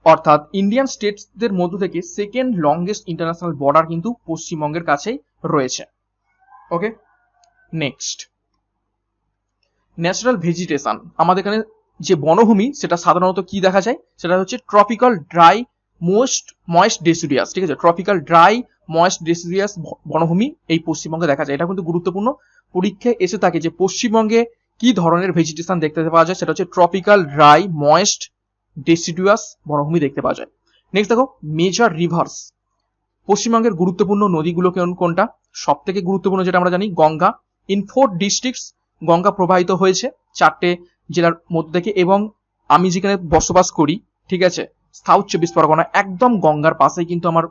Speaker 1: অর্থাৎ ইন্ডিয়ান স্টেটসদের মধ্য থেকে সেকেন্ড লংগেস্ট ইন্টারন্যাশনাল বর্ডার কিন্তু পশ্চিমবঙ্গের কাছেই রয়েছে। ওকে, নেক্সট ন্যাচারাল ভেজিটেশন, আমাদের এখানে যে বনভূমি সেটা সাধারণত কি দেখা যায়, সেটা হচ্ছে ট্রপিক্যাল ড্রাই ময়েস্ট ডেসিডিয়াস, ঠিক আছে, ট্রপিক্যাল ড্রাই ময়েস্ট ডেসিডিয়াস বনভূমি এই পশ্চিমবঙ্গে দেখা যায়। এটা কিন্তু গুরুত্বপূর্ণ, পরীক্ষায় এসে থাকে যে পশ্চিমবঙ্গে কি ধরনের ভেজিটেশন দেখতে পাওয়া যায়, সেটা হচ্ছে ট্রপিক্যাল ড্রাই ময়েস্ট ডেসিডুয়াস বনভূমি দেখতে পাওয়া যায়। নেক্সট দেখো মেজর রিভার্স, পশ্চিমবঙ্গের গুরুত্বপূর্ণ নদীগুলো কোনটা, সব থেকে গুরুত্বপূর্ণ যেটা আমরা জানি গঙ্গা, ইন 4 ডিস্ট্রিক্টস গঙ্গা প্রবাহিত হয়েছে 4টে জেলার মধ্যে থেকে, এবং আমি যেখানে বসবাস করি, ঠিক আছে, সাউথ 24 পরগনা, একদম গঙ্গার পাশেই কিন্তু আমার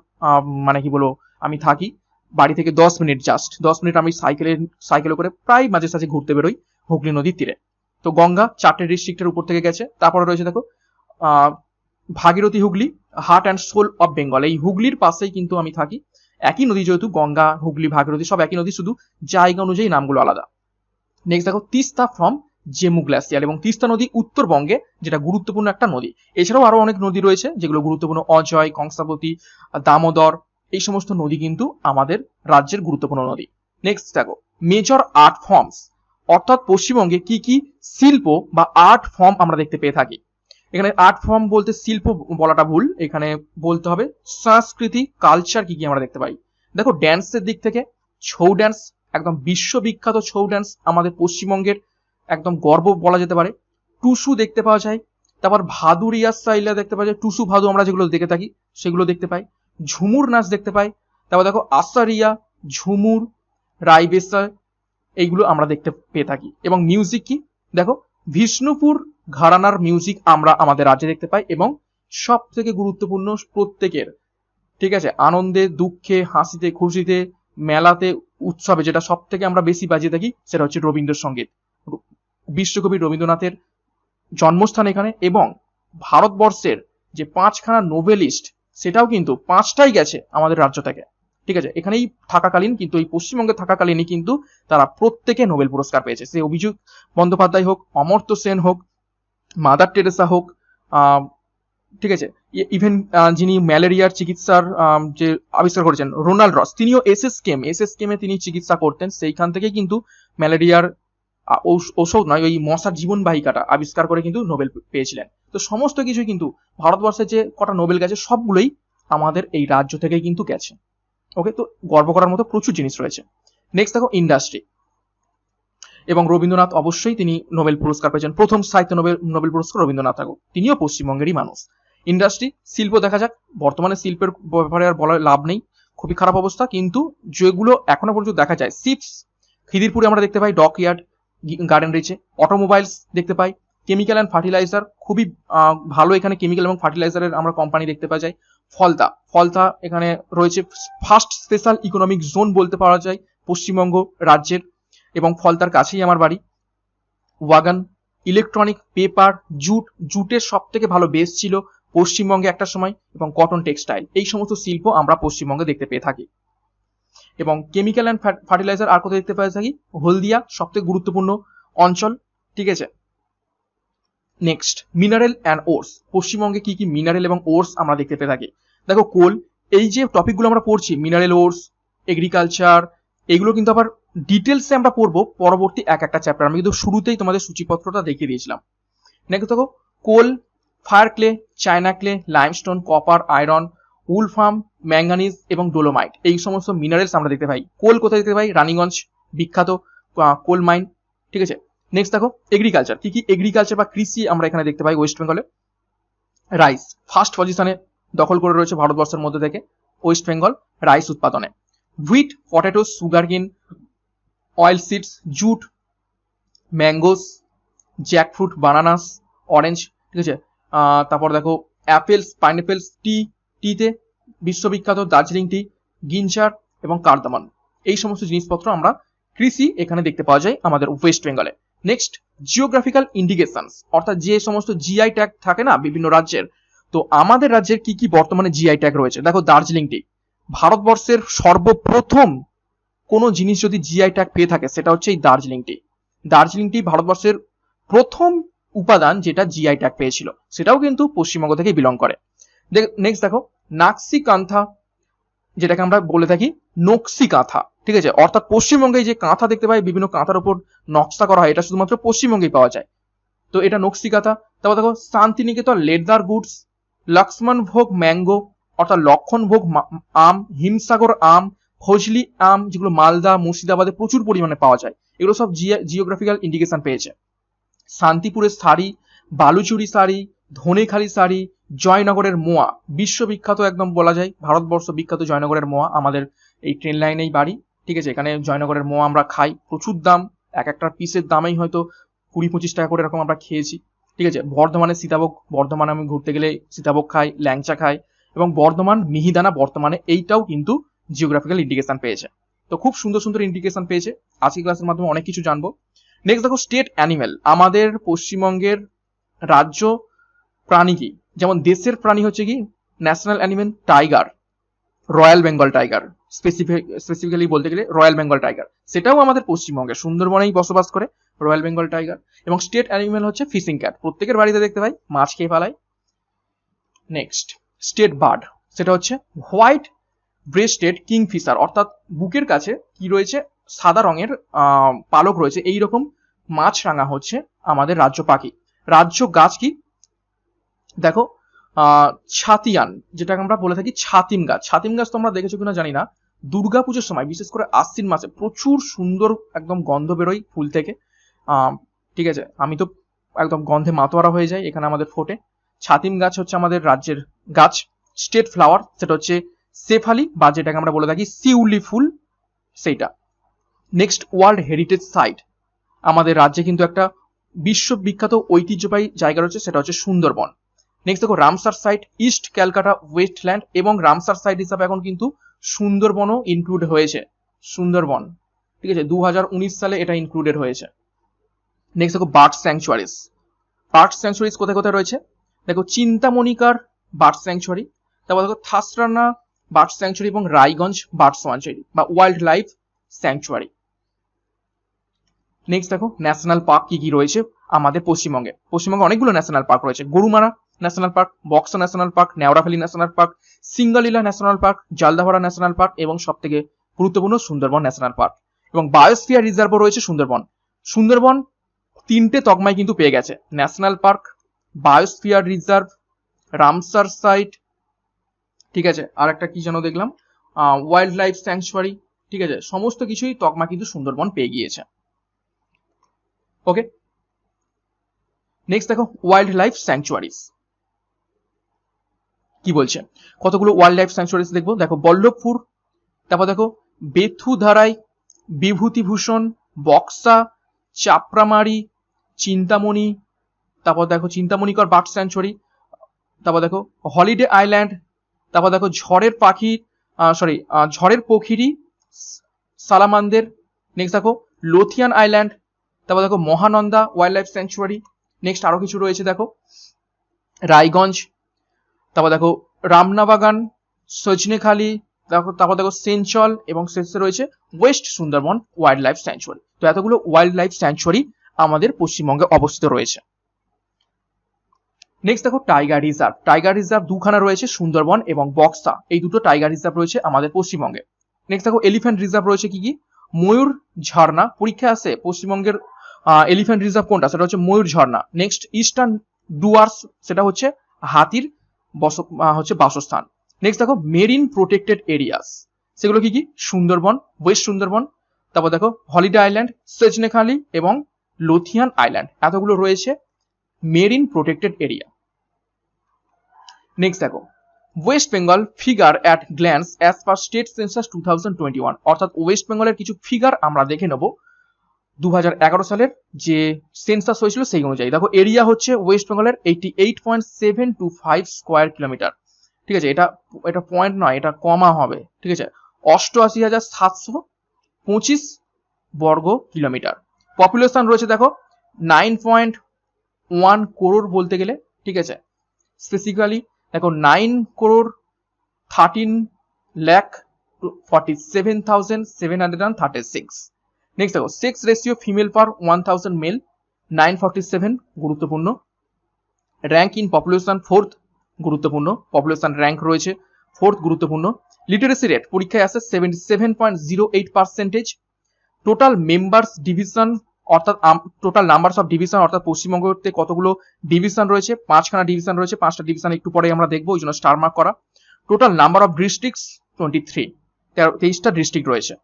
Speaker 1: মানে কি বলবো, আমি থাকি। বাড়ি থেকে 10 মিনিট, জাস্ট 10 মিনিট আমি সাইকেলে করে প্রায় মাঝে সাঝে ঘুরতে বেরোই হুগলি নদীর তীরে। তো গঙ্গা 4টে ডিস্ট্রিক্টের উপর থেকে গেছে। তারপরে রয়েছে দেখো Bhagirathi Hooghly, heart and soul of Bengal. এই হুগলির পাশেই কিন্তু আমি থাকি। একই নদী, যেহেতু গঙ্গা, হুগলি, ভাগীরথী সব একই নদী, শুধু জায়গা অনুযায়ী নামগুলো আলাদা। নেক্সট দেখো তিস্তা ফ্রম জেমু গ্লাসিয়ার, এবং তিস্তা নদী উত্তরবঙ্গে, যেটা গুরুত্বপূর্ণ একটা নদী। এছাড়াও আরো অনেক নদী রয়েছে যেগুলো গুরুত্বপূর্ণ, অজয়, কংসাবতী, দামোদর, এই সমস্ত নদী কিন্তু আমাদের রাজ্যের গুরুত্বপূর্ণ নদী। নেক্সট দেখো মেজর আর্ট ফর্মস, অর্থাৎ পশ্চিমবঙ্গে কি কি শিল্প বা আর্ট ফর্ম আমরা দেখতে পেয়ে থাকি। এখানে আর্ট ফর্ম বলতে শিল্প বলাটা ভুল, এখানে বলতে হবে সংস্কৃতি, কালচার কি কি আমরা দেখতে পাই। দেখো ড্যান্সের দিক থেকে ছৌ ড্যান্স, একদম বিশ্ববিখ্যাত ছৌ ড্যান্স আমাদের পশ্চিমবঙ্গের একদম গর্ব বলা যেতে পারে। টুসু দেখতে পাওয়া যায়, তারপর ভাদুরিয়া স্টাইলে দেখতে পাওয়া যায়, টুসু ভাদু আমরা যেগুলো দেখে থাকি সেগুলো দেখতে পাই। ঝুমুর নাচ দেখতে পাই, তারপর দেখো আসারিয়া, ঝুমুর, রাইবেসা, এইগুলো আমরা দেখতে পেয়ে থাকি। এবং মিউজিক কি, দেখো বিষ্ণুপুর ঘরানার মিউজিক আমরা আমাদের রাজ্যে দেখতে পাই, এবং সব থেকে গুরুত্বপূর্ণ প্রত্যেকের, ঠিক আছে, আনন্দে, দুঃখে, হাসিতে, খুশিতে, মেলাতে, উৎসবে যেটা সব থেকে আমরা বেশি বাজিয়ে থাকি সেটা হচ্ছে রবীন্দ্রসঙ্গীত। বিশ্বকবি রবীন্দ্রনাথের জন্মস্থান এখানে, এবং ভারতবর্ষের যে 5খানা নোবেলিস্ট, সেটাও কিন্তু 5টাই গেছে আমাদের রাজ্য থেকে, ঠিক আছে। এখানেই থাকাকালীন, কিন্তু এই পশ্চিমবঙ্গে থাকাকালীনই কিন্তু তারা প্রত্যেকে নোবেল পুরস্কার পেয়েছে। সে অভিজিৎ বন্দ্যোপাধ্যায় হোক, অমর্ত্য সেন হোক, মাদার টেরেসা হোক, ঠিক আছে, ইভেন যিনি ম্যালেরিয়ার চিকিৎসার যে আবিষ্কার করেছেন রোনাল্ড রস, তিনিও এসএসকেমে তিনি চিকিৎসা করতেন, সেইখান থেকেই কিন্তু ম্যালেরিয়ার ঔষধ নয়, ওই মশার জীবন বাহিকাটা আবিষ্কার করে কিন্তু নোবেল পেয়েছিলেন। তো সমস্ত কিছুই কিন্তু ভারতবর্ষের যে কটা নোবেল গেছে সবগুলোই আমাদের এই রাজ্য থেকেই কিন্তু গেছে। ওকে, তো গর্ব করার মতো প্রচুর জিনিস রয়েছে। নেক্সট দেখো ইন্ডাস্ট্রি, এবং রবীন্দ্রনাথ অবশ্যই তিনি নোবেল পুরস্কার পেয়েছেন, প্রথম সাহিত্য নোবেল পুরস্কার রবীন্দ্রনাথ ঠাকুর, তিনিও পশ্চিমবঙ্গেরই মানুষ। ইন্ডাস্ট্রি, শিল্প দেখা যাক। বর্তমানে শিল্পের ব্যাপারে আর বলার লাভ নেই, খুবই খারাপ অবস্থা, কিন্তু যেগুলো এখনো পর্যন্ত দেখা যায়, শিপস খিদিরপুরে আমরা দেখতে পাই, ডকইয়ার্ড, গার্ডেন রিচে। অটোমোবাইলস দেখতে পাই, কেমিক্যাল অ্যান্ড ফার্টিলাইজার খুবই ভালো, এখানে কেমিক্যাল এবং ফার্টিলাইজারের আমরা কোম্পানি দেখতে পাওয়া যায়। ফলতা এখানে রয়েছে, ফার্স্ট স্পেশাল ইকোনমিক জোন বলতে পাওয়া যায় পশ্চিমবঙ্গ রাজ্যের, এবং ফলতার কাছেই আমার বাড়ি। ওয়াগান, ইলেকট্রনিক, পেপার, জুটের সব থেকে ভালো বেস ছিল পশ্চিমবঙ্গে একটা সময়, এবং কটন টেক্সটাইল, এই সমস্ত শিল্প আমরা পশ্চিমবঙ্গে দেখতে পেয়ে থাকি। এবং কেমিক্যাল অ্যান্ড ফার্টিলাইজার আর কোথায় দেখতে পেয়ে থাকি, হলদিয়া সব থেকে গুরুত্বপূর্ণ অঞ্চল, ঠিক আছে। নেক্সট মিনারেল অ্যান্ড ওর্স, পশ্চিমবঙ্গে কি কি মিনারেল এবং ওর্স আমরা দেখতে পেয়ে থাকি। দেখো কোল, এই যে টপিকগুলো আমরা পড়ছি, মিনারেল, ওর্স, এগ্রিকালচার, এগুলো কিন্তু আবার ডিটেলসে আমরা পড়বো পরবর্তী একটা চ্যাপ্টার। আমি কিন্তু শুরুতেই তোমাদের সূচিপত্রটা দেখিয়ে দিয়েছিলাম। নেক্সট দেখো coal, fire clay, china clay, limestone, copper, iron, wolfram, manganese এবং ডোলোমাইট, এই সমস্ত মিনারেলস আমরা দেখতে পাই। কোল কোথায় দেখতে পাই, রানীগঞ্জ বিখ্যাত কোল মাইন, ঠিক আছে। নেক্সট দেখো এগ্রিকালচার, কি কি এগ্রিকালচার বা কৃষি আমরা এখানে দেখতে পাই। ওয়েস্ট বেঙ্গলে রাইস ফার্স্ট পজিশনে দখল করে রয়েছে ভারতবর্ষের মধ্যে থেকে, ওয়েস্ট বেঙ্গল রাইস উৎপাদনে। Wheat, potato, sugarcane, oil seeds, jute, mangoes, jackfruit, bananas, orange, ঠিক আছে। তারপর দেখো অ্যাপেলস, পাইনঅ্যাপেলস, টিতে বিশ্ববিখ্যাত দার্জিলিং টি, গিঞ্জার এবং কার্দামন, এই সমস্ত জিনিসপত্র আমরা কৃষি এখানে দেখতে পাওয়া যায় আমাদের ওয়েস্ট বেঙ্গলে। নেক্সট জিওগ্রাফিক্যাল ইন্ডিকেশনস, অর্থাৎ যে সমস্ত জিআই ট্যাগ থাকে না বিভিন্ন রাজ্যের, তো আমাদের রাজ্যের কি কি বর্তমানে জিআই ট্যাগ রয়েছে। দেখো দার্জিলিং টি, ভারতবর্ষের সর্বপ্রথম কোনো জিনিস যদি জিআই ট্যাগ পেয়ে থাকে সেটা হচ্ছে এই দার্জিলিং টি। দার্জিলিং টি ভারতবর্ষের প্রথম উপাদান যেটা জিআই ট্যাগ পেয়েছিল, সেটাও কিন্তু পশ্চিমবঙ্গ থেকে বিলং করে। নেক্সট দেখো নাক্সি কাঁথা, যেটাকে আমরা বলে থাকি নকশি কাঁথা, ঠিক আছে, অর্থাৎ পশ্চিমবঙ্গে যে কাঁথা দেখতে পাই, বিভিন্ন কাঁথার উপর নকশা করা হয়, এটা শুধুমাত্র পশ্চিমবঙ্গেই পাওয়া যায়, তো এটা নকশি কাঁথা। তারপর দেখো শান্তিনিকেতন লেদার গুডস, লক্ষ্মণ ভোগ ম্যাঙ্গো, অর্থাৎ লক্ষণ ভোগ আম, হিমসাগর আম, ফজলি আম, যেগুলো মালদা, মুর্শিদাবাদে প্রচুর পরিমাণে পাওয়া যায়, এগুলো সব জিওগ্রাফিক্যাল ইন্ডিকেশন পেয়েছে। শান্তিপুরের শাড়ি, বালুচুরি শাড়ি, ধনেখালি শাড়ি, জয়নগরের মোয়া, বিশ্ববিখ্যাত একদম বলা যায়, ভারতবর্ষ বিখ্যাত জয়নগরের মোয়া, আমাদের এই ট্রেন লাইনেই বাড়ি, ঠিক আছে, এখানে জয়নগরের মোয়া আমরা খাই, প্রচুর দাম, এক একটা পিসের দামেই হয়তো 20-25 টাকা করে এরকম আমরা খেয়েছি। ঠিক আছে, বর্ধমানের সীতাভোগ, বর্ধমানে আমি ঘুরতে গেলে সীতাভোগ খাই, ল্যাংচা খাই, এবং বর্ধমান মিহিদানা বর্তমানে এইটাও কিন্তু জিওগ্রাফিক্যাল ইন্ডিকেশন পেয়েছে। তো খুব সুন্দর সুন্দর ইন্ডিকেশন পেয়েছে, আজকের ক্লাসের মাধ্যমে অনেক কিছু জানবো। নেক্সট দেখো স্টেট অ্যানিমেল, আমাদের পশ্চিমবঙ্গের রাজ্য প্রাণী কি? যেমন দেশের প্রাণী হচ্ছে কি national animal tiger, royal Bengal tiger, specifically বলতে গেলে রয়্যাল বেঙ্গল টাইগার, সেটাও আমাদের পশ্চিমবঙ্গে সুন্দরবনেই বসবাস করে রয়্যাল বেঙ্গল টাইগার। এবং স্টেট অ্যানিমেল হচ্ছে ফিশিং ক্যাট, প্রত্যেকের বাড়িতে দেখতে পাই, মাছ খেয়ে ফেলায়। নেক্সট স্টেট বার্ড, সেটা হচ্ছে হোয়াইট ব্রেস্টেড কিংফিশার, অর্থাৎ বুকের কাছে কি রয়েছে, সাদা রঙের পালক রয়েছে, এইরকম মাছরাঙা হচ্ছে আমাদের রাজ্য পাখি। রাজ্য গাছ কি দেখো, ছাতিয়ান, যেটাকে আমরা বলে থাকি ছাতিম গাছ। ছাতিম গাছ তোমরা দেখেছো কিনা জানি না, দুর্গাপুজোর সময় বিশেষ করে আশ্বিন মাসে প্রচুর সুন্দর একদম গন্ধ বেরোয় ফুল থেকে। ঠিক আছে, আমি তো একদম গন্ধে মাতোয়ারা হয়ে যাই, এখানে আমাদের ফোটে। ছাতিম গাছ হচ্ছে আমাদের রাজ্যের গাছ। স্টেট ফ্লাওয়ার সেটা হচ্ছে শেফালি, বা যেটাকে আমরা বলে থাকি শিউলি ফুল, সেইটা। নেক্সট ওয়ার্ল্ড হেরিটেজ সাইট, আমাদের রাজ্যে কিন্তু একটা বিশ্ববিখ্যাত ঐতিহ্যবাহী জায়গা রয়েছে, সেটা হচ্ছে সুন্দরবন। নেক্সট দেখো Ramsar site, east Calcutta wetland, এবং রামসার সাইট হিসাবে এখন কিন্তু সুন্দরবনও ইনক্লুড হয়েছে, সুন্দরবন। ঠিক আছে, 2019 সালে এটা ইনক্লুডেড হয়েছে। নেক্সট দেখো বার্ড স্যাংচুয়ারিজ, বার্ড স্যাংচুয়ারিজ কোথায় কোথায় রয়েছে দেখো, চিন্তামণিকার বার্ড স্যাংচুয়ারি, তারপর দেখো থাসরানা বার্ড স্যাংচুয়ারি, এবং রায়গঞ্জ বার্ড স্যাংচুয়ারি বা ওয়াইল্ড লাইফ স্যাংচুয়ারি। নেক্সট দেখো ন্যাশনাল পার্ক কি কি রয়েছে আমাদের পশ্চিমবঙ্গে। পশ্চিমবঙ্গে অনেকগুলো ন্যাশনাল পার্ক রয়েছে, Gorumara national park, Buxa national park, Neora valley national park, Singalila national park, Jaldapara national park, এবং সব থেকে গুরুত্বপূর্ণ সুন্দরবন ন্যাশনাল পার্ক। এবং বায়োস্ফিয়ার রিজার্ভও রয়েছে সুন্দরবন। সুন্দরবন 3টে তকমায় কিন্তু পেয়ে গেছে, national park, biosphere reserve, Ramsar site, ঠিক আছে, আর একটা কি যেন দেখলাম ওয়াইল্ড লাইফ স্যাংচুয়ারি। ঠিক আছে, সমস্ত কিছুই তকমা কিন্তু সুন্দরবন পেয়ে গিয়েছে। ওকে, নেক্সট দেখো ওয়াইল্ড লাইফ স্যাংচুয়ারিজ কি বলছে, কতগুলো ওয়াইল্ড লাইফ স্যাংচুয়ারিজ দেখবো। দেখো বল্লভপুর, তারপর দেখো বেথুধারাই, বিভূতিভূষণ, বক্সা, চাপড়ামারি, চিন্তামণি, তারপর দেখো চিন্তামণিকর বার্ড স্যাংচুয়ারি, তারপর দেখো হলিডে আইল্যান্ড, তারপর দেখো ঝড়ের পাখি ঝড়ের পখিরি সালামানদের। নেক্সট দেখো লোথিয়ান আইল্যান্ড, তারপর দেখো Mahananda wild life sanctuary. Next আরো কিছু রয়েছে দেখো রায়গঞ্জ, তারপর দেখো রামনাবাগান, সজনেখালি, তারপর দেখো সেঞ্চল, এবং শেষে রয়েছে West Sundarban wild life sanctuary. তো এতগুলো ওয়াইল্ড লাইফ স্যাংচুয়ারি আমাদের পশ্চিমবঙ্গে অবস্থিত রয়েছে। নেক্সট দেখো টাইগার রিজার্ভ, টাইগার রিজার্ভ দুখানা রয়েছে, সুন্দরবন এবং বক্সা, এই দুটো টাইগার রিজার্ভ রয়েছে আমাদের পশ্চিমবঙ্গে। নেক্সট দেখো এলিফ্যান্ট রিজার্ভ রয়েছে কি কি, ময়ূর ঝর্ণা, পরীক্ষা আছে পশ্চিমবঙ্গের এলিফ্যান্ট রিজার্ভ কোনটা, সেটা হচ্ছে ময়ূর ঝর্ণা। নেক্সট ইস্টার্ন ডুয়ার্স, সেটা হচ্ছে হাতির বাসস্থান। নেক্সট দেখো মেরিন প্রোটেক্টেড এরিয়াস, সেগুলো কি কি, সুন্দরবন, ওয়েস্ট সুন্দরবন, তারপর দেখো হলিডে আইল্যান্ড, সজনেখালি, এবং লোথিয়ান আইল্যান্ড, এতগুলো রয়েছে মেরিন প্রোটেক্টেড এরিয়া। নেক্সট দেখো West Bengal figure at glance as per state census 2021, অর্থাৎ ওয়েস্ট বেঙ্গলের কিছু ফিগার আমরা দেখে নেব 2011 সালের যে সেন্সাস হয়েছিল সেই অনুযায়ী। দেখো এরিয়া হচ্ছে ওয়েস্ট বেঙ্গলের 88.725 স্কোয়ার কিলোমিটার। ঠিক আছে, এটা পয়েন্ট নয়, এটা কমা হবে। ঠিক আছে, 88,725 বর্গ কিলোমিটার। পপুলেশন রয়েছে দেখো 9.1 করোড় বলতে গেলে। ঠিক আছে, স্পেসিফিক্যালি দেখো 9,13,47,736। নেক্সট দেখো সেক্স রেশিও ফিমেল পার 1000 মেল 947, গুরুত্বপূর্ণ। র্যাঙ্ক ইন পপুলেশন 4th, গুরুত্বপূর্ণ, পপুলেশন র্যাঙ্ক রয়েছে 4th, গুরুত্বপূর্ণ। লিটারেসি রেট পরীক্ষায় আসে 77.08%। টোটাল মেম্বার্স ডিভিশন, অর্থাৎ টোটাল নাম্বারস অফ ডিভিশন, অর্থাৎ পশ্চিমবঙ্গতে কতগুলো ডিভিশন রয়েছে, 5খানা ডিভিশন রয়েছে, 5টা ডিভিশন একটু পরে আমরা দেখবো, ওই জন্য স্টার মার্ক করা। টোটাল নাম্বার অফ ডিস্ট্রিক্টস 23, 23টা ডিস্ট্রিক্ট রয়েছে।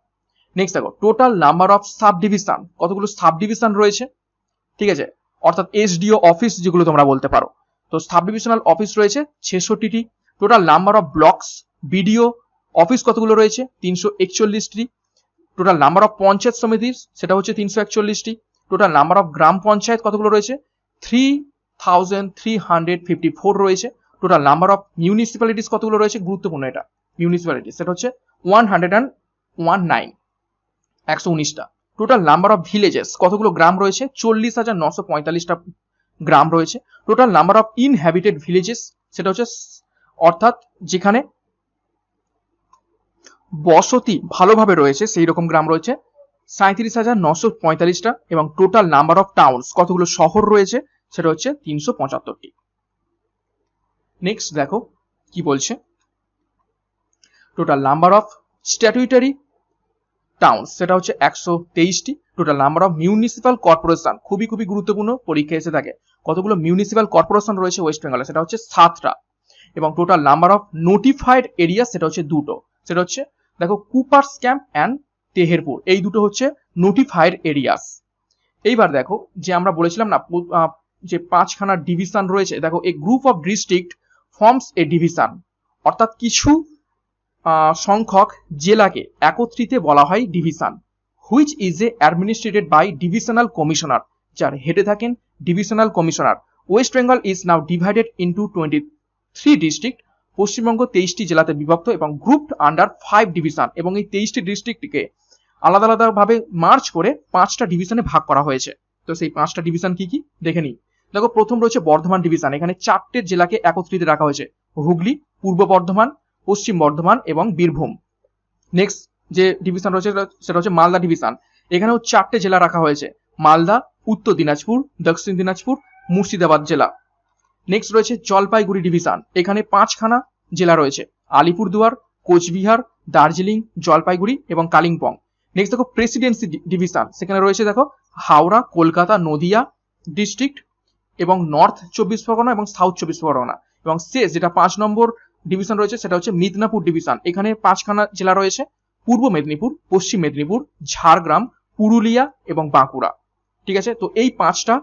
Speaker 1: নেক্সট দেখো total number of sub division, কতগুলো সাব ডিভিশন রয়েছে। ঠিক আছে, অর্থাৎ এসডিও অফিস যেগুলো তোমরা বলতে পারো, তো সাব ডিভিশনাল অফিস রয়েছে 66টি। Total number of blocks BDO office কতগুলো রয়েছে, 341টি। Total number of panchayat samiti সেটা হচ্ছে 341টি। Total number of gram panchayat কতগুলো রয়েছে? 3354 রয়েছে। টোটাল নাম্বার অফ মিউনিসিপ্যালিটিস কতগুলো রয়েছে? গুরুত্বপূর্ণ এটা, মিউনিসিপ্যালিটিস সেটা হচ্ছে 119টা। টোটাল নাম্বার অফ ভিলেজেস কতগুলো গ্রাম রয়েছে? 40,945টা গ্রাম রয়েছে। Total number of inhabited villages সেটা হচ্ছে অর্থাৎ যেখানে বসতি ভালোভাবে রয়েছে সেই রকম গ্রাম রয়েছে 37,945টা। এবং টোটাল নাম্বার অফ টাউনস কতগুলো শহর রয়েছে? সেটা হচ্ছে 375টি। নেক্সট দেখো কি বলছে, total number of statutory town সেটা হচ্ছে 123টি। Total number of municipal corporation খুবই গুরুত্বপূর্ণ, পরীক্ষা এসে থাকে, কতগুলো মিউনিসিপাল কর্পোরেশন রয়েছে ওয়েস্ট বেঙ্গলে? সেটা হচ্ছে 7টা। এবং total number of notified area সেটা হচ্ছে 2টো, সেটা হচ্ছে দেখো কুপার্স ক্যাম্প অ্যান্ড তেহেরপুর, এই দুটো হচ্ছে নোটিফাইড এরিয়াস। এইবার দেখো যে আমরা বলেছিলাম না যে 5খানা ডিভিশন রয়েছে, দেখো a group of district forms a division, অর্থাৎ কিছু সংখ্যক জেলাকে একত্রিতে বলা হয় division, which is a administered by divisional commissioner, যার হেডে থাকেন divisional commissioner. West Bengal is now divided into 23 district, পশ্চিমবঙ্গ 23টি জেলাতে বিভক্ত এবং গ্রুপড আন্ডার 5 ডিভিশন, এবং এই 23টি ডিস্ট্রিক্টকে আলাদা ভাবে মার্চ করে 5টা ডিভিশনে ভাগ করা হয়েছে। তো সেই 5টা ডিভিশন কি কি দেখে নিই। দেখো প্রথম রয়েছে বর্ধমান ডিভিশন, এখানে 4টে জেলাকে একত্রিত রাখা হয়েছে, হুগলি, পূর্ব বর্ধমান, পশ্চিম বর্ধমান এবং বীরভূম। নেক্সট যে ডিভিশন রয়েছে সেটা হচ্ছে মালদা ডিভিশন, এখানেও 4টে জেলা রাখা হয়েছে, মালদা, উত্তর দিনাজপুর, দক্ষিণ দিনাজপুর, মুর্শিদাবাদ জেলা। নেক্সট রয়েছে জলপাইগুড়ি ডিভিশন, এখানে 5খানা জেলা রয়েছে, আলিপুরদুয়ার, কোচবিহার, দার্জিলিং, জলপাইগুড়ি এবং কালিম্পং। নেক্সট দেখো প্রেসিডেন্সি ডিভিশন, সেখানে রয়েছে দেখো হাওড়া, কলকাতা, নদিয়া ডিস্ট্রিক্ট এবং নর্থ 24 পরগনা এবং সাউথ 24 পরগনা। এবং শেষ যেটা 5 নম্বর ডিভিশন রয়েছে সেটা হচ্ছে মিদনাপুর ডিভিশন, এখানে 5খানা জেলা রয়েছে, পূর্ব মেদিনীপুর, পশ্চিম মেদিনীপুর, ঝাড়গ্রাম, পুরুলিয়া এবং বাঁকুড়া। ঠিক আছে, তো এই 5টা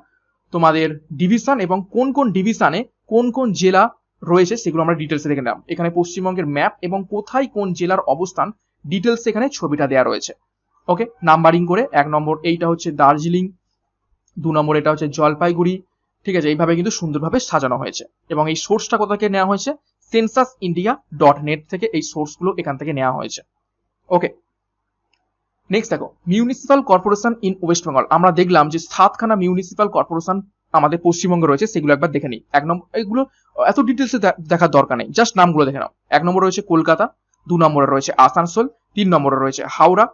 Speaker 1: তোমাদের ডিভিশন এবং কোন ডিভিশনে কোন জেলা রয়েছে সেগুলো আমরা ডিটেলসে দেখে নিলাম। এখানে পশ্চিমবঙ্গের ম্যাপ এবং কোথায় কোন জেলার অবস্থান ডিটেলস এখানে ছবিটা দেওয়া রয়েছে। ওকে, নাম্বারিং করে 1 নম্বর এইটা হচ্ছে দার্জিলিং, 2 নম্বর এটা হচ্ছে জলপাইগুড়ি। ঠিক আছে, এইভাবে কিন্তু সুন্দরভাবে সাজানো হয়েছে। এবং এই সোর্সটা কোথা থেকে নেওয়া হয়েছে? censusindia.net থেকে এই সোর্সগুলো এখান থেকে নেওয়া হয়েছে। ওকে, নেক্সট দেখো municipal corporation in West Bengal, আমরা দেখলাম যে 7খানা মিউনিসিপাল কর্পোরেশন আমাদের পশ্চিমবঙ্গে রয়েছে, সেগুলো একবার দেখে নিই। 1 নম্বর, এগুলো এত ডিটেলসে দেখার দরকার নেই, জাস্ট নামগুলো দেখে নাও। 1 নম্বরে রয়েছে কলকাতা, 2 নম্বরে রয়েছে আসানসোল, 3 নম্বরে রয়েছে হাওড়া,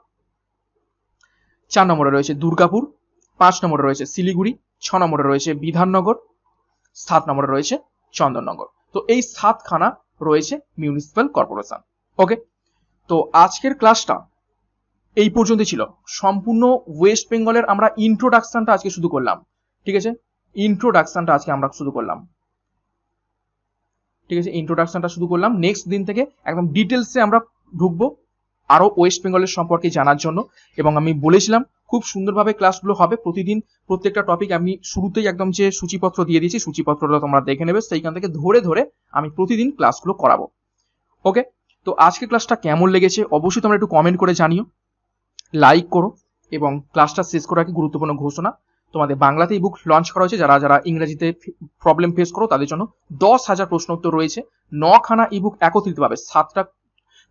Speaker 1: 4 নম্বরে রয়েছে দুর্গাপুর, 5 নম্বরে রয়েছে শিলিগুড়ি, 6 নম্বরে রয়েছে বিধাননগর, 7 নম্বরে রয়েছে চন্দননগর। তো এই 7খানা রয়েছে মিউনিসিপাল কর্পোরেশন। ওকে, তো আজকের ক্লাসটা এই পর্যন্ত ছিল। সম্পূর্ণ ওয়েস্ট বেঙ্গলের আমরা ইন্ট্রোডাকশনটা আজকে শুধু করলাম। ঠিক আছে, ইন্ট্রোডাকশনটা আজকে আমরা শুধু করলাম। ঠিক আছে, ইন্ট্রোডাকশনটা শুধু করলাম। নেক্সট দিন থেকে একদম ডিটেলসে আমরা ঢুকবো আরো ওয়েস্ট বেঙ্গলের সম্পর্কে জানার জন্য। এবং আমি বলেছিলাম খুব সুন্দরভাবে ক্লাসগুলো হবে প্রতিদিন, প্রত্যেকটা টপিক আমি শুরুতেই একদম যে সূচিপত্র দিয়ে দিয়েছি, সূচিপত্রটা তোমরা দেখে নেবে, সেইখান থেকে ধরে আমি প্রতিদিন ক্লাসগুলো করাবো। ওকে, তো আজকে ক্লাসটা কেমন লেগেছে অবশ্যই তোমরা একটু কমেন্ট করে জানিও, লাইক করো। এবং ক্লাসটা শেষ করার আগে গুরুত্বপূর্ণ ঘোষণা, তোমাদের বাংলাতে ইবুক লঞ্চ করা হয়েছে, যারা ইংরেজিতে প্রবলেম ফেস করো তাদের জন্য 10,000 প্রশ্ন উত্তর রয়েছে, 9খানা ইবুক একত্রিত পাবে, 7টা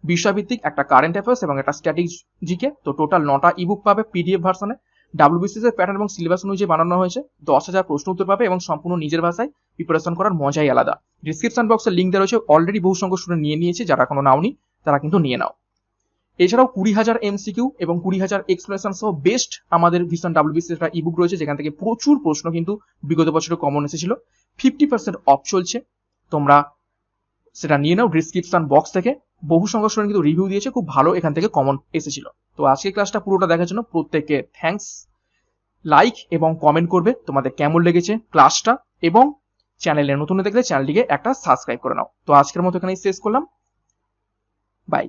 Speaker 1: বিষয়ভিত্তিক, একটা কারেন্ট অ্যাফেয়ার্স এবং একটা স্ট্র্যাটেজিকে। তো টোটাল 9টা ইবুক পাবে পিডিএফ ভার্সনে, WBCS এর প্যাটার্ন এবং সিলেবাস অনুযায়ী বানানো হয়েছে, 10,000 প্রশ্ন উত্তর পাবে এবং সম্পূর্ণ নিজের ভাষায় প্রিপারেশন করার মজাই আলাদা। ডিসক্রিপশন বক্সের লিঙ্ক দেওয়া রয়েছে, অলরেডি বহু সংখ্যক স্টুডেন্ট নিয়ে নিয়েছে, যারা এখনো নাওনি তারা কিন্তু নিয়ে নাও। এছাড়াও 20,000 MCQ এবং 20,000 এক্সপ্লেনেশন সহ বেস্ট আমাদের ভিশন WBCS একটা ইবুক রয়েছে, যেখান থেকে প্রচুর প্রশ্ন কিন্তু বিগত বছরে কমন এসেছিল। 50% অফ চলছে, তোমরা সেটা নিয়ে নাও ডিসক্রিপশন বক্স থেকে। বহু সংখ্যক স্টুডেন্ট কিন্তু রিভিউ দিয়েছে, খুব ভালো এখান থেকে কমন এসেছিল। তো আজকে ক্লাসটা পুরোটা দেখার জন্য প্রত্যেককে থ্যাঙ্কস। লাইক এবং কমেন্ট করবে তোমাদের কেমন লেগেছে ক্লাসটা, এবং চ্যানেলে নতুন দেখলে চ্যানেলটিকে একটা সাবস্ক্রাইব করে নাও। তো আজকের মতো এখানেই শেষ করলাম, বাই।